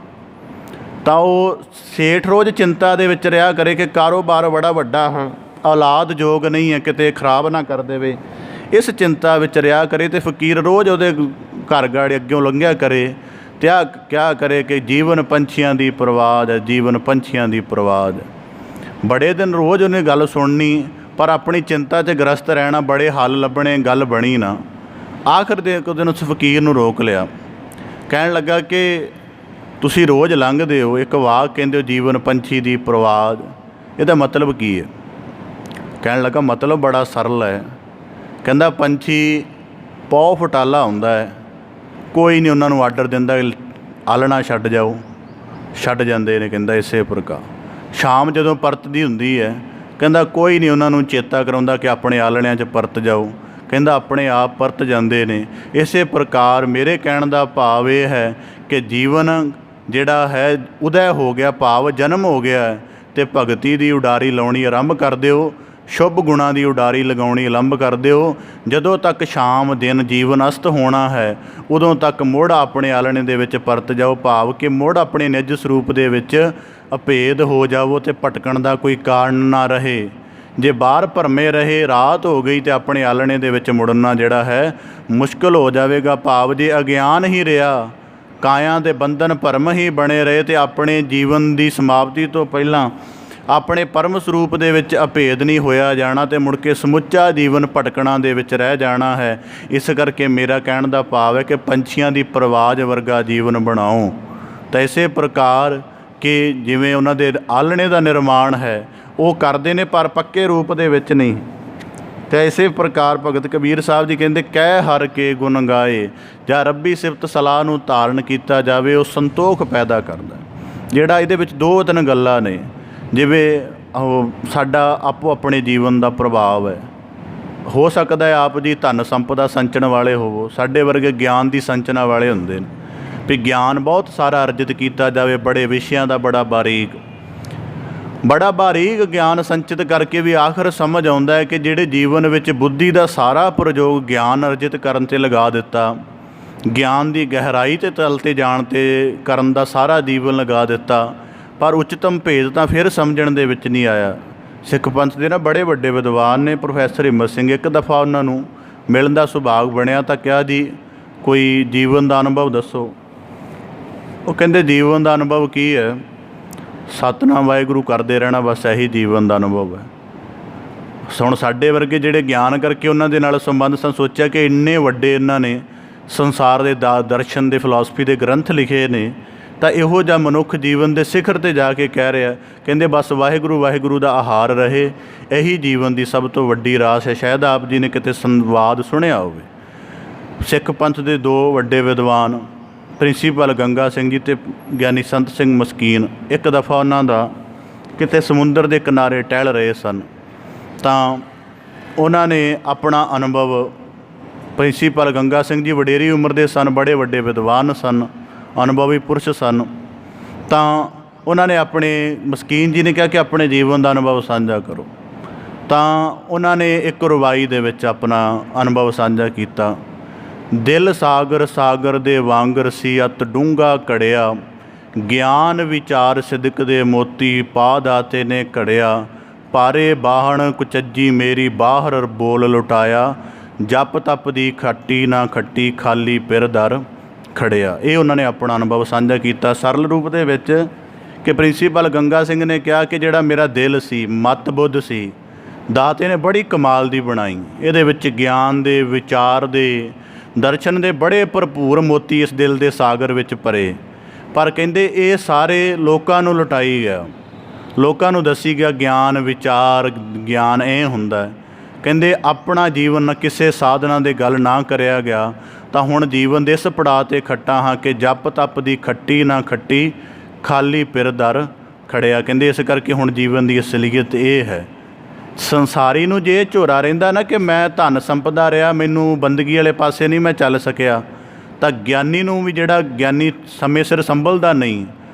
S1: तो वो सेठ रोज़ चिंता दे विच रहा करे कि कारोबार बड़ा वड्डा है, औलाद जोग नहीं है, किते खराब ना कर देवे, इस चिंता विच रहा करे। तो फकीर रोज़ उहदे घर गाड़ी अग्यों लंघिया करे, त्या क्या करे कि जीवन पंछियां दी परवाज़ है, जीवन पंछियां दी परवाज़। बड़े दिन रोज़ उन्हें गल सुननी पर अपनी चिंता च ग्रस्त रहना, बड़े हल लभने, गल बनी ना। आखिर दे एक दिन उस फकीर नूं रोक लिया, कहण लगा कि तुसीं रोज़ लंघदे हो, एक वाक कहंदे हो जीवन पंछी दी परवाज़, इहदा मतलब की है? कहण लगा मतलब बड़ा सरल है। कहंदा पंछी पौ फटाला हुंदा है, कोई नहीं उन्हां नूं आर्डर दिंदा आलਣਾ छड्ड जाओ, छड्ड जांदे ने। कहंदा इसे प्रकार शाम जदों परतदी हुंदी है, कहंदा कोई नहीं उन्हां नूं चेता कराउंदा कि अपने आलणिਆਂ 'ਚ परत जाओ, कहंदा अपने आप परत जांदे ने। इसे प्रकार मेरे कहण दा भाव यह है कि जीवन जिहड़ा है उदय हो गया, भाव जन्म हो गया है, तो भगती की उडारी लाउणी आरंभ कर दिओ, शुभ गुणा की उडारी लगाउणी आरंभ कर दिओ। जदों तक शाम दिन जीवन अस्त होना है उदों तक मुड़ अपने आलणे दे विच परत जाओ, भाव कि मुड़ अपने निज स्वरूप दे विच अभेद हो जाओ तो भटकण का कोई कारण ना रहे। जे बाहर भरमे रहे, रात हो गई तो अपने आलणे दे विच मुड़ना जिहड़ा है मुश्किल हो जाएगा। भाव जे अज्ञान ही रहा, काया दे बंधन भरम ही बने रहे, तो अपने जीवन की समाप्ति तो पहला अपने परम स्वरूप दे विच अभेद नहीं होया जाना, तो मुड़ के समुच्चा जीवन भटकणा दे विच रह जाना है। इस करके मेरा कहण दा भाव है कि पंछियां दी परवाज़ वर्गा जीवन बनाओ। तो इसे प्रकार कि जिवें उन्हां दे आलणे दा निर्माण है वो करदे ने पर पक्के रूप दे विच नहीं। तो इसे प्रकार भगत कबीर साहब जी कहते कै हर के गुण गाए, जां रब्बी सिफत सलाह नूं धारण किया जाए, वो संतोख पैदा करदा। जिहड़ा इहदे विच दो तीन गल्लां ने, जिवें साडा आपो अपने जीवन का प्रभाव है, हो सकता है आप जी धन संपदा संचण वाले होवो, साडे वर्गे ज्ञान की संचना वाले हुंदे ने, भी ज्ञान बहुत सारा अर्जित किया जाए, बड़े विषयां का बड़ा बारीक ज्ञान संचित करके भी आखिर समझ आउंदा है कि जिहड़े जीवन विच बुद्धि का सारा प्रयोग ज्ञान अर्जित करन ते लगा दिता, ज्ञान की गहराई ते तल ते जाण ते करन दा सारा जीवन लगा दिता, पर उच्चतम भेद तो फिर समझण दे विच नहीं आया। सिख पंथ के ना बड़े वड्डे विद्वान ने प्रोफैसर हिम्मत सिंह, एक दफ़ा उन्होंने मिलण दा सुभाग बनिया तो क्या जी कोई जीवन का अनुभव दसो। वो कहते जीवन का अनुभव की है, सतनाम वाहिगुरू करते रहना, बस यही जीवन का अनुभव है। हुण साडे वर्गे जिहड़े ज्ञान करके उन्हां दे नाल संबंध सन, सोचा कि इन्ने वड्डे इन्हां ने संसार के दर्शन के फिलासफी के ग्रंथ लिखे ने, तो इहो जिहा मनुख जीवन के शिखर ते जाके कह रहा, कहते बस वाहिगुरू वाहिगुरू का आहार रहे, यही जीवन की सब तो वड्डी रास है। शायद आप जी ने किते संवाद सुनिया होवे। सिख पंथ के दो वड्डे विद्वान प्रिंसीपल गंगा सिंह जी ते ज्ञानी संत सिंह मस्कीन, एक दफ़ा उन्हां दा किते समुंदर के किनारे टहल रहे सन, तो उन्होंने अपना अनुभव, प्रिंसीपल गंगा सिंह जी वडेरी उम्र के सन, बड़े वड्डे विद्वान सन, अनुभवी पुरुष सन, तो उन्होंने अपने मस्कीन जी ने कहा कि अपने जीवन का अनुभव साझा करो। तो उन्होंने एक रवाई दे विच अपना अनुभव साझा किया। दिल सागर सागर दे वांगर सी, अत डूंगा कड़िया, ज्ञान विचार सिदक दे मोती, पा दाते ने घड़िया, पारे बाहण कुचज्जी मेरी बाहर बोल लुटाया, ਜਪ ਤਪ ਦੀ ਖਾਟੀ ਨਾ ਖੱਟੀ, ਖਾਲੀ ਪਿਰ ਦਰ ਖੜਿਆ। ਇਹ ਉਹਨਾਂ ਨੇ ਆਪਣਾ ਅਨੁਭਵ ਸਾਂਝਾ ਕੀਤਾ ਸਰਲ ਰੂਪ ਦੇ ਵਿੱਚ ਕਿ ਪ੍ਰਿੰਸੀਪਲ ਗੰਗਾ ਸਿੰਘ ਨੇ ਕਿਹਾ ਕਿ ਜਿਹੜਾ ਮੇਰਾ ਦਿਲ ਸੀ, ਮਤ ਬੁੱਧ ਸੀ, ਦਾਤੇ ਨੇ ਬੜੀ ਕਮਾਲ ਦੀ ਬਣਾਈ। ਇਹਦੇ ਵਿੱਚ ਗਿਆਨ ਦੇ, ਵਿਚਾਰ ਦੇ, ਦਰਸ਼ਨ ਦੇ ਬੜੇ ਭਰਪੂਰ ਮੋਤੀ ਇਸ ਦਿਲ ਦੇ ਸਾਗਰ ਵਿੱਚ ਭਰੇ। ਪਰ ਕਹਿੰਦੇ ਇਹ ਸਾਰੇ ਲੋਕਾਂ ਨੂੰ ਲੁਟਾਈ ਗਿਆ, ਲੋਕਾਂ ਨੂੰ ਦੱਸੀ ਗਿਆ ਗਿਆਨ, ਵਿਚਾਰ, ਗਿਆਨ ਇਹ ਹੁੰਦਾ। ਕਹਿੰਦੇ ਆਪਣਾ ਜੀਵਨ ਕਿਸੇ ਸਾਧਨਾ ਦੇ ਗੱਲ ਨਾ ਕਰਿਆ ਗਿਆ ਤਾਂ ਹੁਣ ਜੀਵਨ ਦੇ ਇਸ ਪੜਾਅ 'ਤੇ ਖੱਟਾ ਹਾਂ ਕਿ ਜਪ ਤਪ ਦੀ ਖੱਟੀ ਨਾ ਖੱਟੀ, ਖਾਲੀ ਪਿਰ ਦਰ ਖੜਿਆ। ਕਹਿੰਦੇ ਇਸ ਕਰਕੇ ਹੁਣ ਜੀਵਨ ਦੀ ਅਸਲੀਅਤ ਇਹ ਹੈ। ਸੰਸਾਰੀ ਨੂੰ ਜੇ ਝੋਰਾ ਰਹਿੰਦਾ ਨਾ ਕਿ ਮੈਂ ਧਨ ਸੰਪਦਾ ਰਿਹਾ, ਮੈਨੂੰ ਬੰਦਗੀ ਵਾਲੇ ਪਾਸੇ ਨਹੀਂ ਮੈਂ ਚੱਲ ਸਕਿਆ, ਤਾਂ ਗਿਆਨੀ ਨੂੰ ਵੀ, ਜਿਹੜਾ ਗਿਆਨੀ ਸਮੇਂ ਸਿਰ ਸੰਭਲਦਾ ਨਹੀਂ,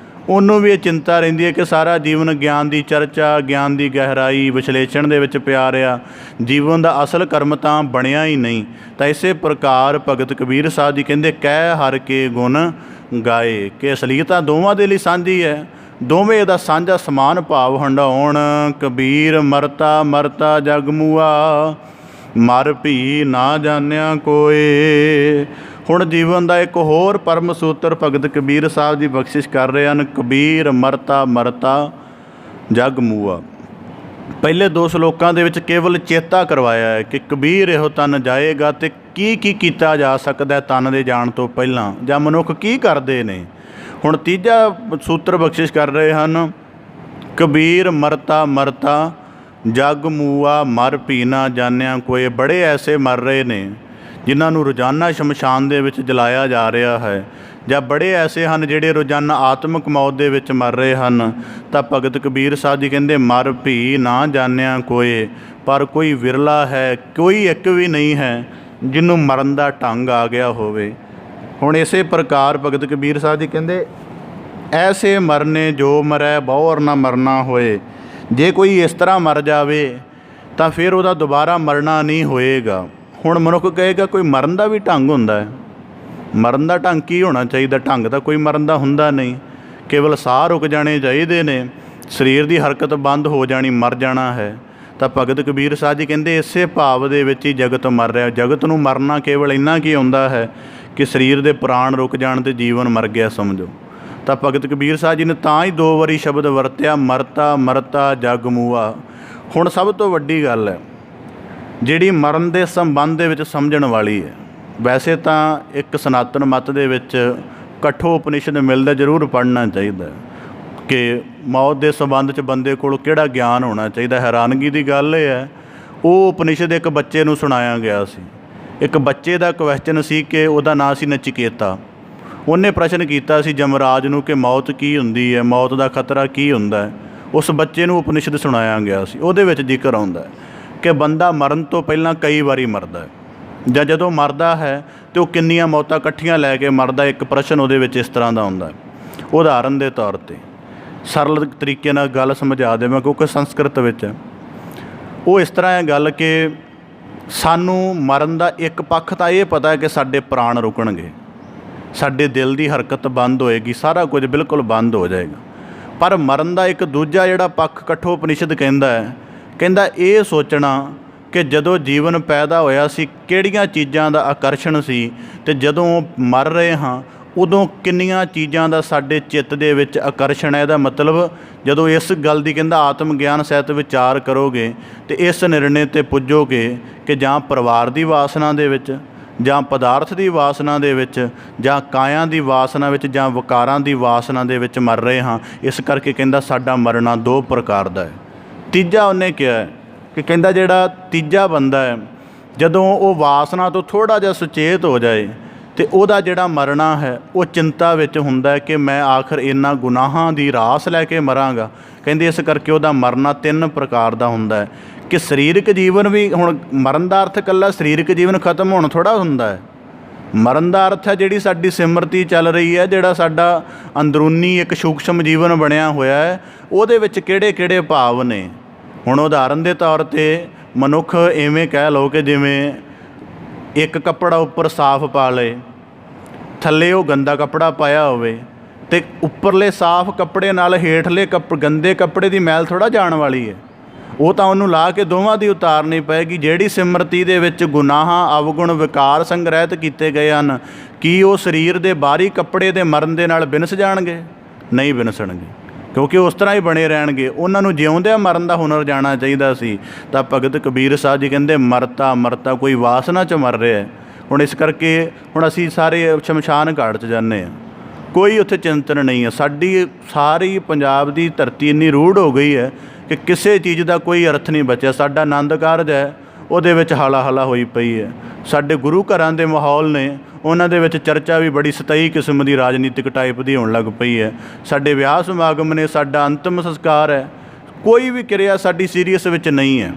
S1: ਉਹਨੂੰ ਵੀ ਇਹ ਚਿੰਤਾ ਰਹਿੰਦੀ ਹੈ ਕਿ ਸਾਰਾ ਜੀਵਨ ਗਿਆਨ ਦੀ ਚਰਚਾ, ਗਿਆਨ ਦੀ ਗਹਿਰਾਈ, ਵਿਸ਼ਲੇਸ਼ਣ ਦੇ ਵਿੱਚ ਪਿਆ ਰਿਹਾ, ਜੀਵਨ ਦਾ ਅਸਲ ਕਰਮ ਤਾਂ ਬਣਿਆ ਹੀ ਨਹੀਂ। ਤਾਂ ਇਸੇ ਪ੍ਰਕਾਰ ਭਗਤ ਕਬੀਰ ਸਾਹਿਬ ਜੀ ਕਹਿੰਦੇ ਕਹਿ ਹਰ ਕੇ ਗੁਣ ਗਾਏ, ਕਿ ਅਸਲੀਅਤ ਦੋਵਾਂ ਦੇ ਲਈ ਸਾਂਝੀ ਹੈ, ਦੋਵੇਂ ਇਹਦਾ ਸਾਂਝਾ ਸਮਾਨ ਭਾਵ ਹੰਡਾਉਣ। ਕਬੀਰ ਮਰਤਾ ਮਰਤਾ ਜਗ ਮੂਆ, ਮਰ ਭੀ ਨਾ ਜਾਣਿਆ ਕੋਏ। ਹੁਣ ਜੀਵਨ ਦਾ ਇੱਕ ਹੋਰ ਪਰਮ ਸੂਤਰ ਭਗਤ ਕਬੀਰ ਸਾਹਿਬ ਜੀ ਬਖਸ਼ਿਸ਼ ਕਰ ਰਹੇ ਹਨ। ਕਬੀਰ ਮਰਤਾ ਮਰਤਾ ਜਗ ਮੂਆ। ਪਹਿਲੇ ਦੋ ਸ਼ਲੋਕਾਂ ਦੇ ਵਿੱਚ ਕੇਵਲ ਚੇਤਾ ਕਰਵਾਇਆ ਹੈ ਕਿ ਕਬੀਰ ਇਹੋ ਤਨ ਜਾਏਗਾ, ਅਤੇ ਕੀ ਕੀ ਕੀਤਾ ਜਾ ਸਕਦਾ ਤਨ ਦੇ ਜਾਣ ਤੋਂ ਪਹਿਲਾਂ, ਜਾਂ ਮਨੁੱਖ ਕੀ ਕਰਦੇ ਨੇ। ਹੁਣ ਤੀਜਾ ਸੂਤਰ ਬਖਸ਼ਿਸ਼ ਕਰ ਰਹੇ ਹਨ। ਕਬੀਰ ਮਰਤਾ ਮਰਤਾ ਜਗ ਮੂਆ, ਮਰ ਭੀ ਨਾ ਜਾਣਿਆ ਕੋਏ। ਬੜੇ ਐਸੇ ਮਰ ਰਹੇ ਨੇ ਜਿਨ੍ਹਾਂ ਨੂੰ ਰੋਜ਼ਾਨਾ ਸ਼ਮਸ਼ਾਨ ਦੇ ਵਿੱਚ ਜਲਾਇਆ ਜਾ ਰਿਹਾ ਹੈ, ਜਾਂ ਬੜੇ ਐਸੇ ਹਨ ਜਿਹੜੇ ਰੋਜ਼ਾਨਾ ਆਤਮਿਕ ਮੌਤ ਦੇ ਵਿੱਚ ਮਰ ਰਹੇ ਹਨ। ਤਾਂ ਭਗਤ ਕਬੀਰ ਸਾਹਿਬ ਜੀ ਕਹਿੰਦੇ ਮਰ ਭੀ ਨਾ ਜਾਣਿਆ ਕੋਏ, ਪਰ ਕੋਈ ਵਿਰਲਾ ਹੈ, ਕੋਈ ਇੱਕ ਵੀ ਨਹੀਂ ਹੈ ਜਿਹਨੂੰ ਮਰਨ ਦਾ ਢੰਗ ਆ ਗਿਆ ਹੋਵੇ। ਹੁਣ ਇਸੇ ਪ੍ਰਕਾਰ ਭਗਤ ਕਬੀਰ ਸਾਹਿਬ ਜੀ ਕਹਿੰਦੇ ਐਸੇ ਮਰਨੇ ਜੋ ਮਰੈ ਬਹੁਰ ਨਾ ਮਰਨਾ ਹੋਏ। ਜੇ ਕੋਈ ਇਸ ਤਰ੍ਹਾਂ ਮਰ ਜਾਵੇ ਤਾਂ ਫਿਰ ਉਹਦਾ ਦੁਬਾਰਾ ਮਰਨਾ ਨਹੀਂ ਹੋਏਗਾ। ਹੁਣ ਮਨੁੱਖ ਕਹੇਗਾ ਕੋਈ ਮਰਨ ਦਾ ਵੀ ਢੰਗ ਹੁੰਦਾ ਹੈ। ਮਰਨ ਦਾ ਢੰਗ ਕੀ ਹੋਣਾ ਚਾਹੀਦਾ? ਢੰਗ ਤਾਂ ਕੋਈ ਮਰਨ ਦਾ ਹੁੰਦਾ ਨਹੀਂ, ਕੇਵਲ ਸਾਹ ਰੁਕ ਜਾਣੇ ਚਾਹੀਦੇ ਨੇ, ਸਰੀਰ ਦੀ ਹਰਕਤ ਬੰਦ ਹੋ ਜਾਣੀ, ਮਰ ਜਾਣਾ ਹੈ। ਤਾਂ ਭਗਤ ਕਬੀਰ ਸਾਹਿਬ ਜੀ ਕਹਿੰਦੇ ਇਸੇ ਭਾਵ ਦੇ ਵਿੱਚ ਹੀ ਜਗਤ ਮਰ ਰਿਹਾ। ਜਗਤ ਨੂੰ ਮਰਨਾ ਕੇਵਲ ਇੰਨਾ ਕੀ ਹੁੰਦਾ ਹੈ ਕਿ ਸਰੀਰ ਦੇ ਪ੍ਰਾਣ ਰੁਕ ਜਾਣ ਤੇ ਜੀਵਨ ਮਰ ਗਿਆ ਸਮਝੋ। ਤਾਂ ਭਗਤ ਕਬੀਰ ਸਾਹਿਬ ਜੀ ਨੇ ਤਾਂ ਹੀ 2 ਵਾਰੀ ਸ਼ਬਦ ਵਰਤਿਆ, ਮਰਤਾ ਮਰਤਾ ਜਗ ਮੂਆ। ਹੁਣ ਸਭ ਤੋਂ ਵੱਡੀ ਗੱਲ ਹੈ ਜਿਹੜੀ ਮਰਨ ਦੇ ਸੰਬੰਧ ਦੇ ਵਿੱਚ ਸਮਝਣ ਵਾਲੀ ਹੈ। ਵੈਸੇ ਤਾਂ ਇੱਕ ਸਨਾਤਨ ਮੱਤ ਦੇ ਵਿੱਚ ਕਠੋ ਉਪਨਿਸ਼ਦ ਮਿਲਦਾ, ਜ਼ਰੂਰ ਪੜ੍ਹਨਾ ਚਾਹੀਦਾ ਕਿ ਮੌਤ ਦੇ ਸੰਬੰਧ 'ਚ ਬੰਦੇ ਕੋਲ ਕਿਹੜਾ ਗਿਆਨ ਹੋਣਾ ਚਾਹੀਦਾ। ਹੈਰਾਨਗੀ ਦੀ ਗੱਲ ਇਹ ਹੈ, ਉਹ ਉਪਨਿਸ਼ਦ ਇੱਕ ਬੱਚੇ ਨੂੰ ਸੁਣਾਇਆ ਗਿਆ ਸੀ। ਇੱਕ ਬੱਚੇ ਦਾ ਕੁਐਸਚਨ ਸੀ ਕਿ ਉਹਦਾ ਨਾਂ ਸੀ ਨਚਿਕੇਤਾ। ਉਹਨੇ ਪ੍ਰਸ਼ਨ ਕੀਤਾ ਸੀ ਜਮਰਾਜ ਨੂੰ ਕਿ ਮੌਤ ਕੀ ਹੁੰਦੀ ਹੈ, ਮੌਤ ਦਾ ਖਤਰਾ ਕੀ ਹੁੰਦਾ ਹੈ। ਉਸ ਬੱਚੇ ਨੂੰ ਉਪਨਿਸ਼ਦ ਸੁਣਾਇਆ ਗਿਆ ਸੀ। ਉਹਦੇ ਵਿੱਚ ਜ਼ਿਕਰ ਆਉਂਦਾ ਕਿ ਬੰਦਾ ਮਰਨ ਤੋਂ ਪਹਿਲਾਂ ਕਈ ਵਾਰੀ ਮਰਦਾ ਹੈ, ਜਾਂ ਜਦੋਂ ਮਰਦਾ ਹੈ ਤਾਂ ਉਹ ਕਿੰਨੀਆਂ ਮੌਤਾਂ ਇਕੱਠੀਆਂ ਲੈ ਕੇ ਮਰਦਾ। ਇੱਕ ਪ੍ਰਸ਼ਨ ਉਹਦੇ ਵਿੱਚ ਇਸ ਤਰ੍ਹਾਂ ਦਾ ਹੁੰਦਾ। ਉਦਾਹਰਨ ਦੇ ਤੌਰ 'ਤੇ ਸਰਲ ਤਰੀਕੇ ਨਾਲ ਗੱਲ ਸਮਝਾ ਦੇਵਾਂ ਕਿਉਂਕਿ ਸੰਸਕ੍ਰਿਤ ਵਿੱਚ ਹੈ। ਉਹ ਇਸ ਤਰ੍ਹਾਂ ਹੈ ਗੱਲ ਕਿ ਸਾਨੂੰ ਮਰਨ ਦਾ ਇੱਕ ਪੱਖ ਤਾਂ ਇਹ ਪਤਾ ਹੈ ਕਿ ਸਾਡੇ ਪ੍ਰਾਣ ਰੁਕਣਗੇ, ਸਾਡੇ ਦਿਲ ਦੀ ਹਰਕਤ ਬੰਦ ਹੋਏਗੀ, ਸਾਰਾ ਕੁਝ ਬਿਲਕੁਲ ਬੰਦ ਹੋ ਜਾਏਗਾ। ਪਰ ਮਰਨ ਦਾ ਇੱਕ ਦੂਜਾ ਜਿਹੜਾ ਪੱਖ ਕਠੋ ਉਪਨਿਸ਼ਦ ਕਹਿੰਦਾ ਇਹ ਸੋਚਣਾ ਕਿ ਜਦੋਂ ਜੀਵਨ ਪੈਦਾ ਹੋਇਆ ਸੀ ਕਿਹੜੀਆਂ ਚੀਜ਼ਾਂ ਦਾ ਆਕਰਸ਼ਣ ਸੀ, ਅਤੇ ਜਦੋਂ ਮਰ ਰਹੇ ਹਾਂ ਉਦੋਂ ਕਿੰਨੀਆਂ ਚੀਜ਼ਾਂ ਦਾ ਸਾਡੇ ਚਿੱਤ ਦੇ ਵਿੱਚ ਆਕਰਸ਼ਣ ਹੈ। ਇਹਦਾ ਮਤਲਬ ਜਦੋਂ ਇਸ ਗੱਲ ਦੀ ਕਹਿੰਦਾ ਆਤਮ ਗਿਆਨ ਸਹਿਤ ਵਿਚਾਰ ਕਰੋਗੇ ਅਤੇ ਇਸ ਨਿਰਣੇ 'ਤੇ ਪੁੱਜੋਗੇ ਕਿ ਜਾਂ ਪਰਿਵਾਰ ਦੀ ਵਾਸਨਾ ਦੇ ਵਿੱਚ, ਜਾਂ ਪਦਾਰਥ ਦੀ ਵਾਸਨਾ ਦੇ ਵਿੱਚ, ਜਾਂ ਕਾਇਆ ਦੀ ਵਾਸਨਾ ਵਿੱਚ, ਜਾਂ ਵਿਕਾਰਾਂ ਦੀ ਵਾਸਨਾ ਦੇ ਵਿੱਚ ਮਰ ਰਹੇ ਹਾਂ। ਇਸ ਕਰਕੇ ਕਹਿੰਦਾ ਸਾਡਾ ਮਰਨਾ 2 ਪ੍ਰਕਾਰ ਦਾ ਹੈ। ਤੀਜਾ ਉਹਨੇ ਕਿਹਾ ਕਿ ਕਹਿੰਦਾ ਜਿਹੜਾ ਤੀਜਾ ਬੰਦਾ ਹੈ ਜਦੋਂ ਉਹ ਵਾਸਨਾ ਤੋਂ ਥੋੜ੍ਹਾ ਜਿਹਾ ਸੁਚੇਤ ਹੋ ਜਾਏ ਅਤੇ ਉਹਦਾ ਜਿਹੜਾ ਮਰਨਾ ਹੈ ਉਹ ਚਿੰਤਾ ਵਿੱਚ ਹੁੰਦਾ ਕਿ ਮੈਂ ਆਖਰ ਇਹਨਾਂ ਗੁਨਾਹਾਂ ਦੀ ਰਾਸ ਲੈ ਕੇ ਮਰਾਂਗਾ। ਕਹਿੰਦੇ ਇਸ ਕਰਕੇ ਉਹਦਾ ਮਰਨਾ 3 ਪ੍ਰਕਾਰ ਦਾ ਹੁੰਦਾ ਹੈ ਕਿ ਸਰੀਰਕ ਜੀਵਨ ਵੀ, ਹੁਣ ਮਰਨ ਦਾ ਅਰਥ ਇਕੱਲਾ ਸਰੀਰਕ ਜੀਵਨ ਖਤਮ ਹੋਣ ਥੋੜ੍ਹਾ ਹੁੰਦਾ ਹੈ। ਮਰਨ ਦਾ ਅਰਥ ਹੈ ਜਿਹੜੀ ਸਾਡੀ ਸਿਮਰਤੀ ਚੱਲ ਰਹੀ ਹੈ, ਜਿਹੜਾ ਸਾਡਾ ਅੰਦਰੂਨੀ ਇੱਕ ਸੂਖਸ਼ਮ ਜੀਵਨ ਬਣਿਆ ਹੋਇਆ ਹੈ, ਉਹਦੇ ਵਿੱਚ ਕਿਹੜੇ ਕਿਹੜੇ ਭਾਵ ਨੇ। ਹੁਣ ਉਦਾਹਰਨ ਦੇ ਤੌਰ 'ਤੇ ਮਨੁੱਖ ਇਵੇਂ ਕਹਿ ਲਓ ਕਿ ਜਿਵੇਂ ਇੱਕ ਕੱਪੜਾ ਉੱਪਰ ਸਾਫ਼ ਪਾ ਲਏ, ਥੱਲੇ ਉਹ ਗੰਦਾ ਕੱਪੜਾ ਪਾਇਆ ਹੋਵੇ, ਅਤੇ ਉੱਪਰਲੇ ਸਾਫ਼ ਕੱਪੜੇ ਨਾਲ ਹੇਠਲੇ ਗੰਦੇ ਕੱਪੜੇ ਦੀ ਮੈਲ ਥੋੜ੍ਹਾ ਜਾਣ ਵਾਲੀ ਹੈ। ਉਹ ਤਾਂ ਉਹਨੂੰ ਲਾ ਕੇ ਦੋਵਾਂ ਦੀ ਉਤਾਰਨੀ ਪਏਗੀ। ਜਿਹੜੀ ਸਿਮਰਤੀ ਦੇ ਵਿੱਚ ਗੁਨਾਹਾਂ, ਅਵਗੁਣ, ਵਿਕਾਰ ਸੰਗ੍ਰਹਿਤ ਕੀਤੇ ਗਏ ਹਨ, ਕੀ ਉਹ ਸਰੀਰ ਦੇ ਬਾਹਰੀ ਕੱਪੜੇ ਦੇ ਮਰਨ ਦੇ ਨਾਲ ਵਿਨਸ ਜਾਣਗੇ? ਨਹੀਂ ਵਿਨਸਣਗੇ, ਕਿਉਂਕਿ ਉਸ ਤਰ੍ਹਾਂ ਹੀ ਬਣੇ ਰਹਿਣਗੇ। ਉਹਨਾਂ ਨੂੰ ਜਿਉਂਦਿਆਂ ਮਰਨ ਦਾ ਹੁਨਰ ਜਾਣਾ ਚਾਹੀਦਾ ਸੀ। ਤਾਂ ਭਗਤ ਕਬੀਰ ਸਾਹਿਬ ਜੀ ਕਹਿੰਦੇ ਮਰਤਾ ਮਰਤਾ ਕੋਈ ਵਾਸਨਾ 'ਚ ਮਰ ਰਿਹਾ। ਹੁਣ ਇਸ ਕਰਕੇ ਹੁਣ ਅਸੀਂ ਸਾਰੇ ਸ਼ਮਸ਼ਾਨ ਘਾਟ 'ਚ ਜਾਂਦੇ ਹਾਂ, ਕੋਈ ਉੱਥੇ ਚਿੰਤਨ ਨਹੀਂ ਹੈ। ਸਾਡੀ ਸਾਰੀ ਪੰਜਾਬ ਦੀ ਧਰਤੀ ਇੰਨੀ ਰੂੜ ਹੋ ਗਈ ਹੈ ਕਿ ਕਿਸੇ ਚੀਜ਼ ਦਾ ਕੋਈ ਅਰਥ ਨਹੀਂ ਬਚਿਆ। ਸਾਡਾ ਆਨੰਦ ਕਾਰਜ ਹੈ, ਉਹਦੇ ਵਿੱਚ ਹਾਲਾ ਹਾਲਾ ਹੋਈ ਪਈ ਹੈ। ਸਾਡੇ ਗੁਰੂ ਘਰਾਂ ਦੇ ਮਾਹੌਲ ਨੇ, ਉਹਨਾਂ ਦੇ ਵਿੱਚ ਚਰਚਾ ਵੀ ਬੜੀ ਸਤਹੀ ਕਿਸਮ ਦੀ ਰਾਜਨੀਤਿਕ ਟਾਈਪ ਦੀ ਹੋਣ ਲੱਗ ਪਈ ਹੈ। ਸਾਡੇ ਵਿਆਹ ਸਮਾਗਮ ਨੇ, ਸਾਡਾ ਅੰਤਿਮ ਸੰਸਕਾਰ ਹੈ, ਕੋਈ ਵੀ ਕਿਰਿਆ ਸਾਡੀ ਸੀਰੀਅਸ ਵਿੱਚ ਨਹੀਂ ਹੈ।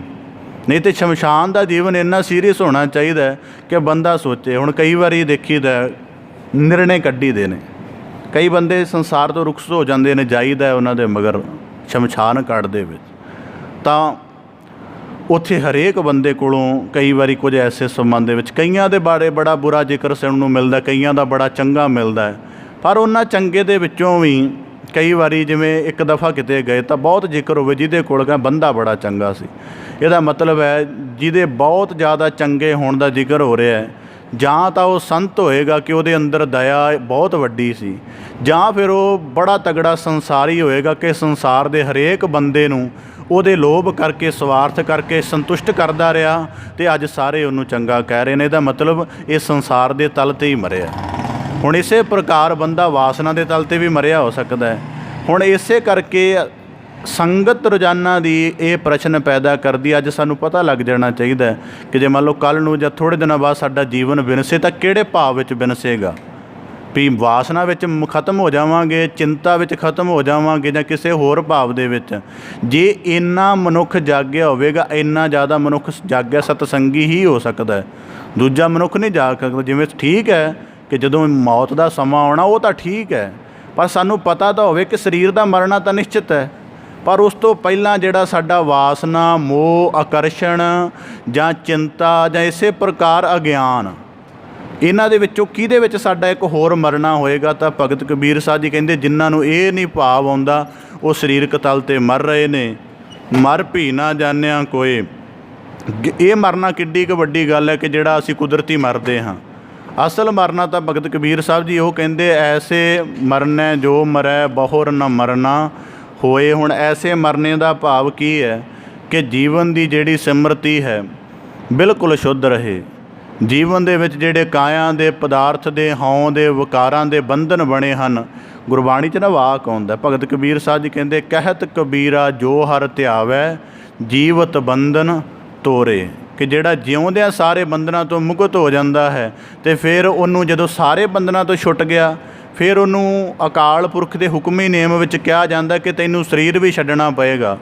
S1: ਨਹੀਂ ਤਾਂ ਸ਼ਮਸ਼ਾਨ ਦਾ ਜੀਵਨ ਇੰਨਾ ਸੀਰੀਅਸ ਹੋਣਾ ਚਾਹੀਦਾ ਕਿ ਬੰਦਾ ਸੋਚੇ। ਹੁਣ ਕਈ ਵਾਰੀ ਦੇਖੀਦਾ ਨਿਰਣੇ ਕੱਢੀਦੇ ਨੇ, ਕਈ ਬੰਦੇ ਸੰਸਾਰ ਤੋਂ ਰੁਖਸ ਹੋ ਜਾਂਦੇ ਨੇ, ਜਾਈਦਾ ਉਹਨਾਂ ਦੇ ਮਗਰ ਸ਼ਮਸ਼ਾਨ ਘਾਟ ਦੇ ਵਿੱਚ। ਤਾਂ ਉੱਥੇ ਹਰੇਕ ਬੰਦੇ ਕੋਲੋਂ ਕਈ ਵਾਰੀ ਕੁਝ ਐਸੇ ਸੰਬੰਧ ਦੇ ਵਿੱਚ ਕਈਆਂ ਦੇ ਬਾਰੇ ਬੜਾ ਬੁਰਾ ਜ਼ਿਕਰ ਸੁਣਨ ਨੂੰ ਮਿਲਦਾ, ਕਈਆਂ ਦਾ ਬੜਾ ਚੰਗਾ ਮਿਲਦਾ ਹੈ। ਪਰ ਉਹਨਾਂ ਚੰਗੇ ਦੇ ਵਿੱਚੋਂ ਵੀ ਕਈ ਵਾਰੀ ਜਿਵੇਂ ਇੱਕ ਦਫਾ ਕਿਤੇ ਗਏ ਤਾਂ ਬਹੁਤ ਜ਼ਿਕਰ ਹੋਵੇ ਜਿਹਦੇ ਕੋਲ ਕਹਿੰਦਾ ਬੰਦਾ ਬੜਾ ਚੰਗਾ ਸੀ। ਇਹਦਾ ਮਤਲਬ ਹੈ ਜਿਹਦੇ ਬਹੁਤ ਜ਼ਿਆਦਾ ਚੰਗੇ ਹੋਣ ਦਾ ਜ਼ਿਕਰ ਹੋ ਰਿਹਾ ਹੈ, ਜਾਂ ਤਾਂ ਉਹ ਸੰਤ ਹੋਏਗਾ ਕਿ ਉਹਦੇ ਅੰਦਰ ਦਇਆ ਬਹੁਤ ਵੱਡੀ ਸੀ, ਜਾਂ ਫਿਰ ਉਹ ਬੜਾ ਤਗੜਾ ਸੰਸਾਰੀ ਹੋਏਗਾ ਕਿ ਸੰਸਾਰ ਦੇ ਹਰੇਕ ਬੰਦੇ ਨੂੰ ਉਹਦੇ ਲੋਭ ਕਰਕੇ, ਸਵਾਰਥ ਕਰਕੇ ਸੰਤੁਸ਼ਟ ਕਰਦਾ ਰਿਹਾ ਅਤੇ ਅੱਜ ਸਾਰੇ ਉਹਨੂੰ ਚੰਗਾ ਕਹਿ ਰਹੇ ਨੇ। ਇਹਦਾ ਮਤਲਬ ਇਹ ਸੰਸਾਰ ਦੇ ਤਲ 'ਤੇ ਹੀ ਮਰਿਆ। ਹੁਣ ਇਸੇ ਪ੍ਰਕਾਰ ਬੰਦਾ ਵਾਸਨਾ ਦੇ ਤਲ 'ਤੇ ਵੀ ਮਰਿਆ ਹੋ ਸਕਦਾ ਹੈ। ਹੁਣ ਇਸੇ ਕਰਕੇ ਸੰਗਤ ਰੋਜ਼ਾਨਾ ਦੀ ਇਹ ਪ੍ਰਸ਼ਨ ਪੈਦਾ ਕਰਦੀ। ਅੱਜ ਸਾਨੂੰ ਪਤਾ ਲੱਗ ਜਾਣਾ ਚਾਹੀਦਾ ਕਿ ਜੇ ਮੰਨ ਲਓ ਕੱਲ੍ਹ ਨੂੰ ਜਾਂ ਥੋੜ੍ਹੇ ਦਿਨਾਂ ਬਾਅਦ ਸਾਡਾ ਜੀਵਨ ਵਿਨਸੇ ਤਾਂ ਕਿਹੜੇ ਭਾਵ ਵਿੱਚ ਵਿਨਸੇਗਾ। ਵੀ ਵਾਸਨਾ ਵਿੱਚ ਖਤਮ ਹੋ ਜਾਵਾਂਗੇ, ਚਿੰਤਾ ਵਿੱਚ ਖਤਮ ਹੋ ਜਾਵਾਂਗੇ, ਜਾਂ ਕਿਸੇ ਹੋਰ ਭਾਵ ਦੇ ਵਿੱਚ। ਜੇ ਇੰਨਾ ਮਨੁੱਖ ਜਾਗਿਆ ਹੋਵੇਗਾ, ਇੰਨਾ ਜ਼ਿਆਦਾ ਮਨੁੱਖ ਜਾਗਿਆ ਸਤਸੰਗੀ ਹੀ ਹੋ ਸਕਦਾ ਹੈ, ਦੂਜਾ ਮਨੁੱਖ ਨਹੀਂ ਜਾਗ ਸਕਦਾ। ਜਿਵੇਂ ਠੀਕ ਹੈ ਕਿ ਜਦੋਂ ਮੌਤ ਦਾ ਸਮਾਂ ਆਉਣਾ ਉਹ ਤਾਂ ਠੀਕ ਹੈ, ਪਰ ਸਾਨੂੰ ਪਤਾ ਤਾਂ ਹੋਵੇ ਕਿ ਸਰੀਰ ਦਾ ਮਰਨਾ ਤਾਂ ਨਿਸ਼ਚਿਤ ਹੈ। ਪਰ ਉਸ ਤੋਂ ਪਹਿਲਾਂ ਜਿਹੜਾ ਸਾਡਾ ਵਾਸਨਾ, ਮੋਹ, ਆਕਰਸ਼ਣ ਜਾਂ ਚਿੰਤਾ ਜਾਂ ਇਸੇ ਪ੍ਰਕਾਰ ਅਗਿਆਨ, ਇਹਨਾਂ ਦੇ ਵਿੱਚੋਂ ਕਿਹਦੇ ਵਿੱਚ ਸਾਡਾ ਇੱਕ ਹੋਰ ਮਰਨਾ ਹੋਏਗਾ। ਤਾਂ ਭਗਤ ਕਬੀਰ ਸਾਹਿਬ ਜੀ ਕਹਿੰਦੇ ਜਿਨ੍ਹਾਂ ਨੂੰ ਇਹ ਨਹੀਂ ਭਾਵ ਆਉਂਦਾ ਉਹ ਸਰੀਰਕ ਤਲ 'ਤੇ ਮਰ ਰਹੇ ਨੇ। ਮਰ ਭੀ ਨਾ ਜਾਣਿਆ ਕੋਏ। ਇਹ ਮਰਨਾ ਕਿੱਡੀ ਕੁ ਵੱਡੀ ਗੱਲ ਹੈ ਕਿ ਜਿਹੜਾ ਅਸੀਂ ਕੁਦਰਤੀ ਮਰਦੇ ਹਾਂ। ਅਸਲ ਮਰਨਾ ਤਾਂ ਭਗਤ ਕਬੀਰ ਸਾਹਿਬ ਜੀ ਉਹ ਕਹਿੰਦੇ ਐਸੇ ਮਰਨੈ ਜੋ ਮਰੈ ਬਹੁਰ ਨ ਮਰਨਾ ਹੋਏ। ਹੁਣ ਐਸੇ ਮਰਨੇ ਦਾ ਭਾਵ ਕੀ ਹੈ ਕਿ ਜੀਵਨ ਦੀ ਜਿਹੜੀ ਸਿਮਰਤੀ ਹੈ ਬਿਲਕੁਲ ਸ਼ੁੱਧ ਰਹੇ। ਜੀਵਨ ਦੇ ਵਿੱਚ ਜਿਹੜੇ ਕਾਇਆ ਦੇ, ਪਦਾਰਥ ਦੇ, ਹਉ ਦੇ, ਵਿਕਾਰਾਂ ਦੇ ਬੰਧਨ ਬਣੇ ਹਨ। ਗੁਰਬਾਣੀ 'ਚ ਨਾ ਵਾਕ ਆਉਂਦਾ, ਭਗਤ ਕਬੀਰ ਸਾਹਿਬ ਜੀ ਕਹਿੰਦੇ ਕਹਿਤ ਕਬੀਰਾ ਜੋ ਹਰ ਧਿਆਵੈ ਜੀਵਤ ਬੰਧਨ ਤੋਰੇ। ਕਿ ਜਿਹੜਾ ਜਿਉਂਦਿਆਂ ਸਾਰੇ ਬੰਧਨਾਂ ਤੋਂ ਮੁਕਤ ਹੋ ਜਾਂਦਾ ਹੈ ਅਤੇ ਫਿਰ ਉਹਨੂੰ ਜਦੋਂ ਸਾਰੇ ਬੰਧਨਾਂ ਤੋਂ ਛੁੱਟ ਗਿਆ, ਫਿਰ ਉਹਨੂੰ ਅਕਾਲ ਪੁਰਖ ਦੇ ਹੁਕਮੀ ਨੇਮ ਵਿੱਚ ਕਿਹਾ ਜਾਂਦਾ ਕਿ ਤੈਨੂੰ ਸਰੀਰ ਵੀ ਛੱਡਣਾ ਪਏਗਾ।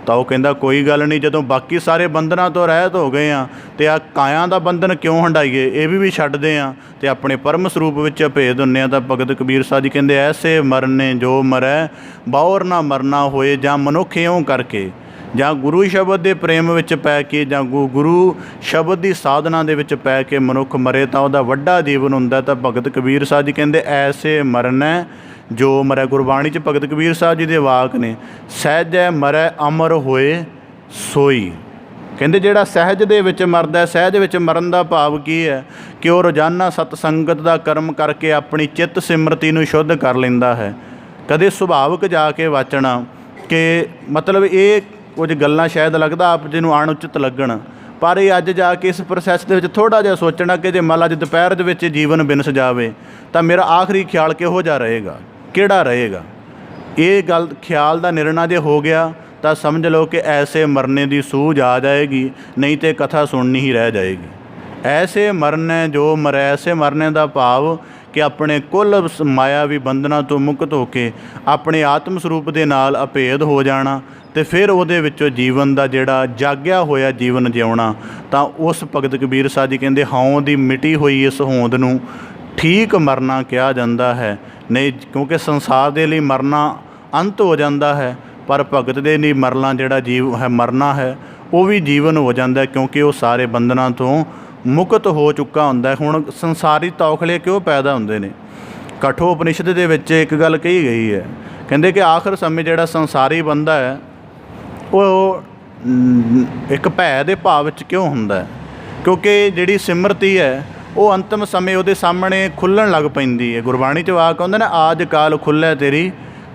S1: ਤਾਂ ਉਹ ਕਹਿੰਦਾ ਕੋਈ ਗੱਲ ਨਹੀਂ, ਜਦੋਂ ਬਾਕੀ ਸਾਰੇ ਬੰਧਨਾਂ ਤੋਂ ਰਹਿਤ ਹੋ ਗਏ ਹਾਂ ਅਤੇ ਆ ਕਾਇਆ ਦਾ ਬੰਧਨ ਕਿਉਂ ਹੰਡਾਈਏ, ਇਹ ਵੀ ਛੱਡਦੇ ਹਾਂ ਅਤੇ ਆਪਣੇ ਪਰਮ ਸਰੂਪ ਵਿੱਚ ਭੇਦ ਹੁੰਦੇ ਹਾਂ। ਤਾਂ ਭਗਤ ਕਬੀਰ ਸਾਹਿਬ ਜੀ ਕਹਿੰਦੇ ਐਸੇ ਮਰਨੇ ਜੋ ਮਰੈ ਬਹੁਰ ਨਾ ਮਰਨਾ ਹੋਏ। ਜਾਂ ਮਨੁੱਖ ਇਉਂ ਕਰਕੇ, ਜਾਂ ਗੁਰੂ ਸ਼ਬਦ ਦੇ ਪ੍ਰੇਮ ਵਿੱਚ ਪੈ ਕੇ, ਜਾਂ ਗੁਰੂ ਸ਼ਬਦ ਦੀ ਸਾਧਨਾ ਦੇ ਵਿੱਚ ਪੈ ਕੇ ਮਨੁੱਖ ਮਰੇ ਤਾਂ ਉਹਦਾ ਵੱਡਾ ਜੀਵਨ ਹੁੰਦਾ। ਤਾਂ ਭਗਤ ਕਬੀਰ ਸਾਹਿਬ ਜੀ ਕਹਿੰਦੇ ਐਸੇ ਮਰਨੈ ਜੋ ਮਰੈ। ਗੁਰਬਾਣੀ 'ਚ ਭਗਤ ਕਬੀਰ ਸਾਹਿਬ ਜੀ ਦੇ ਵਾਕ ਨੇ, ਸਹਿਜੈ ਮਰੈ ਅਮਰ ਹੋਏ ਸੋਈ। ਕਹਿੰਦੇ ਜਿਹੜਾ ਸਹਿਜ ਦੇ ਵਿੱਚ ਮਰਦਾ, ਸਹਿਜ ਵਿੱਚ ਮਰਨ ਦਾ ਭਾਵ ਕੀ ਹੈ ਕਿ ਉਹ ਰੋਜ਼ਾਨਾ ਸਤਸੰਗਤ ਦਾ ਕਰਮ ਕਰਕੇ ਆਪਣੀ ਚਿੱਤ ਸਿਮਰਤੀ ਨੂੰ ਸ਼ੁੱਧ ਕਰ ਲੈਂਦਾ ਹੈ। ਕਦੇ ਸੁਭਾਵਿਕ ਜਾ ਕੇ ਵਾਚਣਾ ਕਿ ਮਤਲਬ ਇਹ ਕੁਝ ਗੱਲਾਂ ਸ਼ਾਇਦ ਲੱਗਦਾ ਆਪ ਜੀ ਨੂੰ ਅਣਉਚਿਤ ਲੱਗਣ, ਪਰ ਇਹ ਅੱਜ ਜਾ ਕੇ ਇਸ ਪ੍ਰੋਸੈਸ ਦੇ ਵਿੱਚ ਥੋੜ੍ਹਾ ਜਿਹਾ ਸੋਚਣਾ ਕਿ ਜੇ ਮੰਨ ਲਾ ਅੱਜ ਦੁਪਹਿਰ ਦੇ ਵਿੱਚ ਜੀਵਨ ਵਿਨਸ ਜਾਵੇ ਤਾਂ ਮੇਰਾ ਆਖਰੀ ਖਿਆਲ ਕਿਹੋ ਜਿਹਾ ਰਹੇਗਾ, ਕਿਹੜਾ ਰਹੇਗਾ। ਇਹ ਗੱਲ ਖਿਆਲ ਦਾ ਨਿਰਣਾ ਜੇ ਹੋ ਗਿਆ ਤਾਂ ਸਮਝ ਲਓ ਕਿ ਐਸੇ ਮਰਨੇ ਦੀ ਸੂਝ ਆ ਜਾਏਗੀ, ਨਹੀਂ ਤਾਂ ਕਥਾ ਸੁਣਨੀ ਹੀ ਰਹਿ ਜਾਏਗੀ। ਐਸੇ ਮਰਨੇ ਜੋ ਮਰੈ, ਐਸੇ ਮਰਨੇ ਦਾ ਭਾਵ ਕਿ ਆਪਣੇ ਕੁੱਲ ਮਾਇਆਵੀ ਬੰਧਨਾਂ ਤੋਂ ਮੁਕਤ ਹੋ ਕੇ ਆਪਣੇ ਆਤਮ ਸਰੂਪ ਦੇ ਨਾਲ ਅਭੇਦ ਹੋ ਜਾਣਾ ਅਤੇ ਫਿਰ ਉਹਦੇ ਵਿੱਚੋਂ ਜੀਵਨ ਦਾ ਜਿਹੜਾ ਜਾਗਿਆ ਹੋਇਆ ਜੀਵਨ ਜਿਉਣਾ। ਤਾਂ ਉਸ ਭਗਤ ਕਬੀਰ ਸਾਹਿਬ ਜੀ ਕਹਿੰਦੇ ਹਉਂ ਦੀ ਮਿਟੀ ਹੋਈ ਇਸ ਹੋਂਦ ਨੂੰ ਠੀਕ ਮਰਨਾ ਕਿਹਾ ਜਾਂਦਾ ਹੈ। ਨਹੀਂ, ਕਿਉਂਕਿ ਸੰਸਾਰ ਦੇ ਲਈ ਮਰਨਾ ਅੰਤ ਹੋ ਜਾਂਦਾ ਹੈ, ਪਰ ਭਗਤ ਦੇ ਲਈ ਮਰਨਾ ਜਿਹੜਾ ਮਰਨਾ ਹੈ ਉਹ ਵੀ ਜੀਵਨ ਹੋ ਜਾਂਦਾ, ਕਿਉਂਕਿ ਉਹ ਸਾਰੇ ਬੰਧਨਾਂ ਤੋਂ ਮੁਕਤ ਹੋ ਚੁੱਕਾ ਹੁੰਦਾ। ਹੁਣ ਸੰਸਾਰੀ ਤੌਖਲੇ ਕਿਉਂ ਪੈਦਾ ਹੁੰਦੇ ਨੇ? ਕਠੋ ਉਪਨਿਸ਼ਦ ਦੇ ਵਿੱਚ ਇੱਕ ਗੱਲ ਕਹੀ ਗਈ ਹੈ, ਕਹਿੰਦੇ ਕਿ ਆਖਰ ਸਮੇਂ ਜਿਹੜਾ ਸੰਸਾਰੀ ਬੰਦਾ ਹੈ ਉਹ ਇੱਕ ਭੈ ਦੇ ਭਾਵ ਵਿੱਚ ਕਿਉਂ ਹੁੰਦਾ ਹੈ? ਕਿਉਂਕਿ ਜਿਹੜੀ ਸਿਮਰਤੀ ਹੈ ਉਹ ਅੰਤਿਮ ਸਮੇਂ ਉਹਦੇ ਸਾਹਮਣੇ ਖੁੱਲ੍ਹਣ ਲੱਗ ਪੈਂਦੀ ਹੈ। ਗੁਰਬਾਣੀ 'ਚ ਵਾਕ ਆਉਂਦਾ ਨਾ, ਆਜ ਕਾਲ ਖੁੱਲ੍ਹੈ ਤੇਰੀ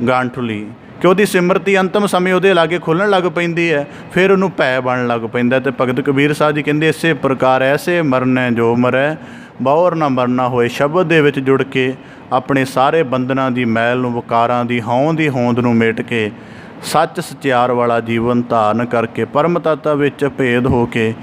S1: ਗਾਂਠੁਲੀ, ਕਿ ਉਹਦੀ ਸਿਮਰਤੀ ਅੰਤਿਮ ਸਮੇਂ ਉਹਦੇ ਲਾਗੇ ਖੁੱਲ੍ਹਣ ਲੱਗ ਪੈਂਦੀ ਹੈ, ਫਿਰ ਉਹਨੂੰ ਭੈ ਬਣਨ ਲੱਗ ਪੈਂਦਾ। ਅਤੇ ਭਗਤ ਕਬੀਰ ਸਾਹਿਬ ਜੀ ਕਹਿੰਦੇ, ਇਸੇ ਪ੍ਰਕਾਰ ਐਸੇ ਮਰਨੈ ਜੋ ਮਰੈ, ਬੌਰ ਨਾ ਮਰਨਾ ਹੋਏ। ਸ਼ਬਦ ਦੇ ਵਿੱਚ ਜੁੜ ਕੇ ਆਪਣੇ ਸਾਰੇ ਬੰਧਨਾਂ ਦੀ ਮੈਲ ਨੂੰ, ਵਿਕਾਰਾਂ ਦੀ ਹੋਂਦ ਦੀ ਹੋਂਦ ਨੂੰ ਮਿਟ ਕੇ ਸੱਚ ਸਚਿਆਰ ਵਾਲਾ ਜੀਵਨ ਧਾਰਨ ਕਰਕੇ ਪਰਮ ਤੱਤ ਵਿੱਚ ਭੇਦ ਹੋ ਕੇ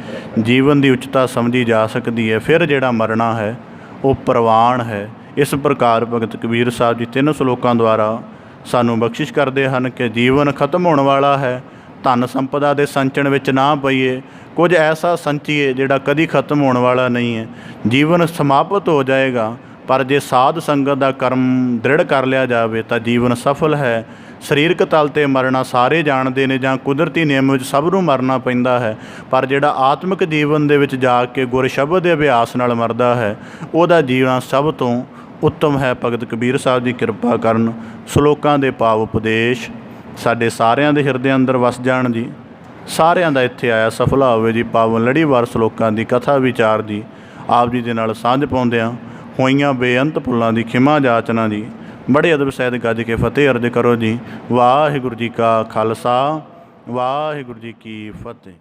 S1: ਜੀਵਨ ਦੀ ਉੱਚਤਾ ਸਮਝੀ ਜਾ ਸਕਦੀ ਹੈ। ਫਿਰ ਜਿਹੜਾ ਮਰਨਾ ਹੈ ਉਹ ਪ੍ਰਵਾਨ ਹੈ। ਇਸ ਪ੍ਰਕਾਰ ਭਗਤ ਕਬੀਰ ਸਾਹਿਬ ਜੀ 3 ਸਲੋਕਾਂ ਦੁਆਰਾ ਸਾਨੂੰ ਬਖਸ਼ਿਸ਼ ਕਰਦੇ ਹਨ ਕਿ ਜੀਵਨ ਖਤਮ ਹੋਣ ਵਾਲਾ ਹੈ, ਧਨ ਸੰਪਦਾ ਦੇ ਸੰਚਣ ਵਿੱਚ ਨਾ ਪਈਏ, ਕੁਝ ਐਸਾ ਸੰਚੀਏ ਜਿਹੜਾ ਕਦੀ ਖਤਮ ਹੋਣ ਵਾਲਾ ਨਹੀਂ ਹੈ। ਜੀਵਨ ਸਮਾਪਤ ਹੋ ਜਾਏਗਾ, ਪਰ ਜੇ ਸਾਧ ਸੰਗਤ ਦਾ ਕਰਮ ਦ੍ਰਿੜ ਕਰ ਲਿਆ ਜਾਵੇ ਤਾਂ ਜੀਵਨ ਸਫਲ ਹੈ। ਸਰੀਰਕ ਤਲ 'ਤੇ ਮਰਨਾ ਸਾਰੇ ਜਾਣਦੇ ਨੇ, ਜਾਂ ਕੁਦਰਤੀ ਨਿਯਮ ਵਿੱਚ ਸਭ ਨੂੰ ਮਰਨਾ ਪੈਂਦਾ ਹੈ, ਪਰ ਜਿਹੜਾ ਆਤਮਿਕ ਜੀਵਨ ਦੇ ਵਿੱਚ ਜਾ ਕੇ ਗੁਰ ਸ਼ਬਦ ਦੇ ਅਭਿਆਸ ਨਾਲ ਮਰਦਾ ਹੈ, ਉਹਦਾ ਜੀਵਨ ਸਭ ਤੋਂ ਉੱਤਮ ਹੈ। ਭਗਤ ਕਬੀਰ ਸਾਹਿਬ ਦੀ ਕਿਰਪਾ ਕਰਨ, ਸਲੋਕਾਂ ਦੇ ਭਾਵ ਉਪਦੇਸ਼ ਸਾਡੇ ਸਾਰਿਆਂ ਦੇ ਹਿਰਦੇ ਅੰਦਰ ਵਸ ਜਾਣ ਜੀ। ਸਾਰਿਆਂ ਦਾ ਇੱਥੇ ਆਇਆ ਸਫਲਾ ਹੋਵੇ ਜੀ। ਪਾਵਨ ਲੜੀਵਾਰ ਸਲੋਕਾਂ ਦੀ ਕਥਾ ਵਿਚਾਰ ਦੀ ਆਪ ਜੀ ਦੇ ਨਾਲ ਸਾਂਝ ਪਾਉਂਦਿਆਂ ਹੋਈਆਂ ਬੇਅੰਤ ਭੁੱਲਾਂ ਦੀ ਖਿਮਾ ਜਾਚਨਾ ਜੀ। ਬੜੇ ਅਦਬ ਸਹਿਤ ਗੱਜ ਕੇ ਫਤਿਹ ਅਰਜ਼ ਕਰੋ ਜੀ। ਵਾਹਿਗੁਰੂ ਜੀ ਕਾ ਖਾਲਸਾ, ਵਾਹਿਗੁਰੂ ਜੀ ਕੀ ਫਤਿਹ।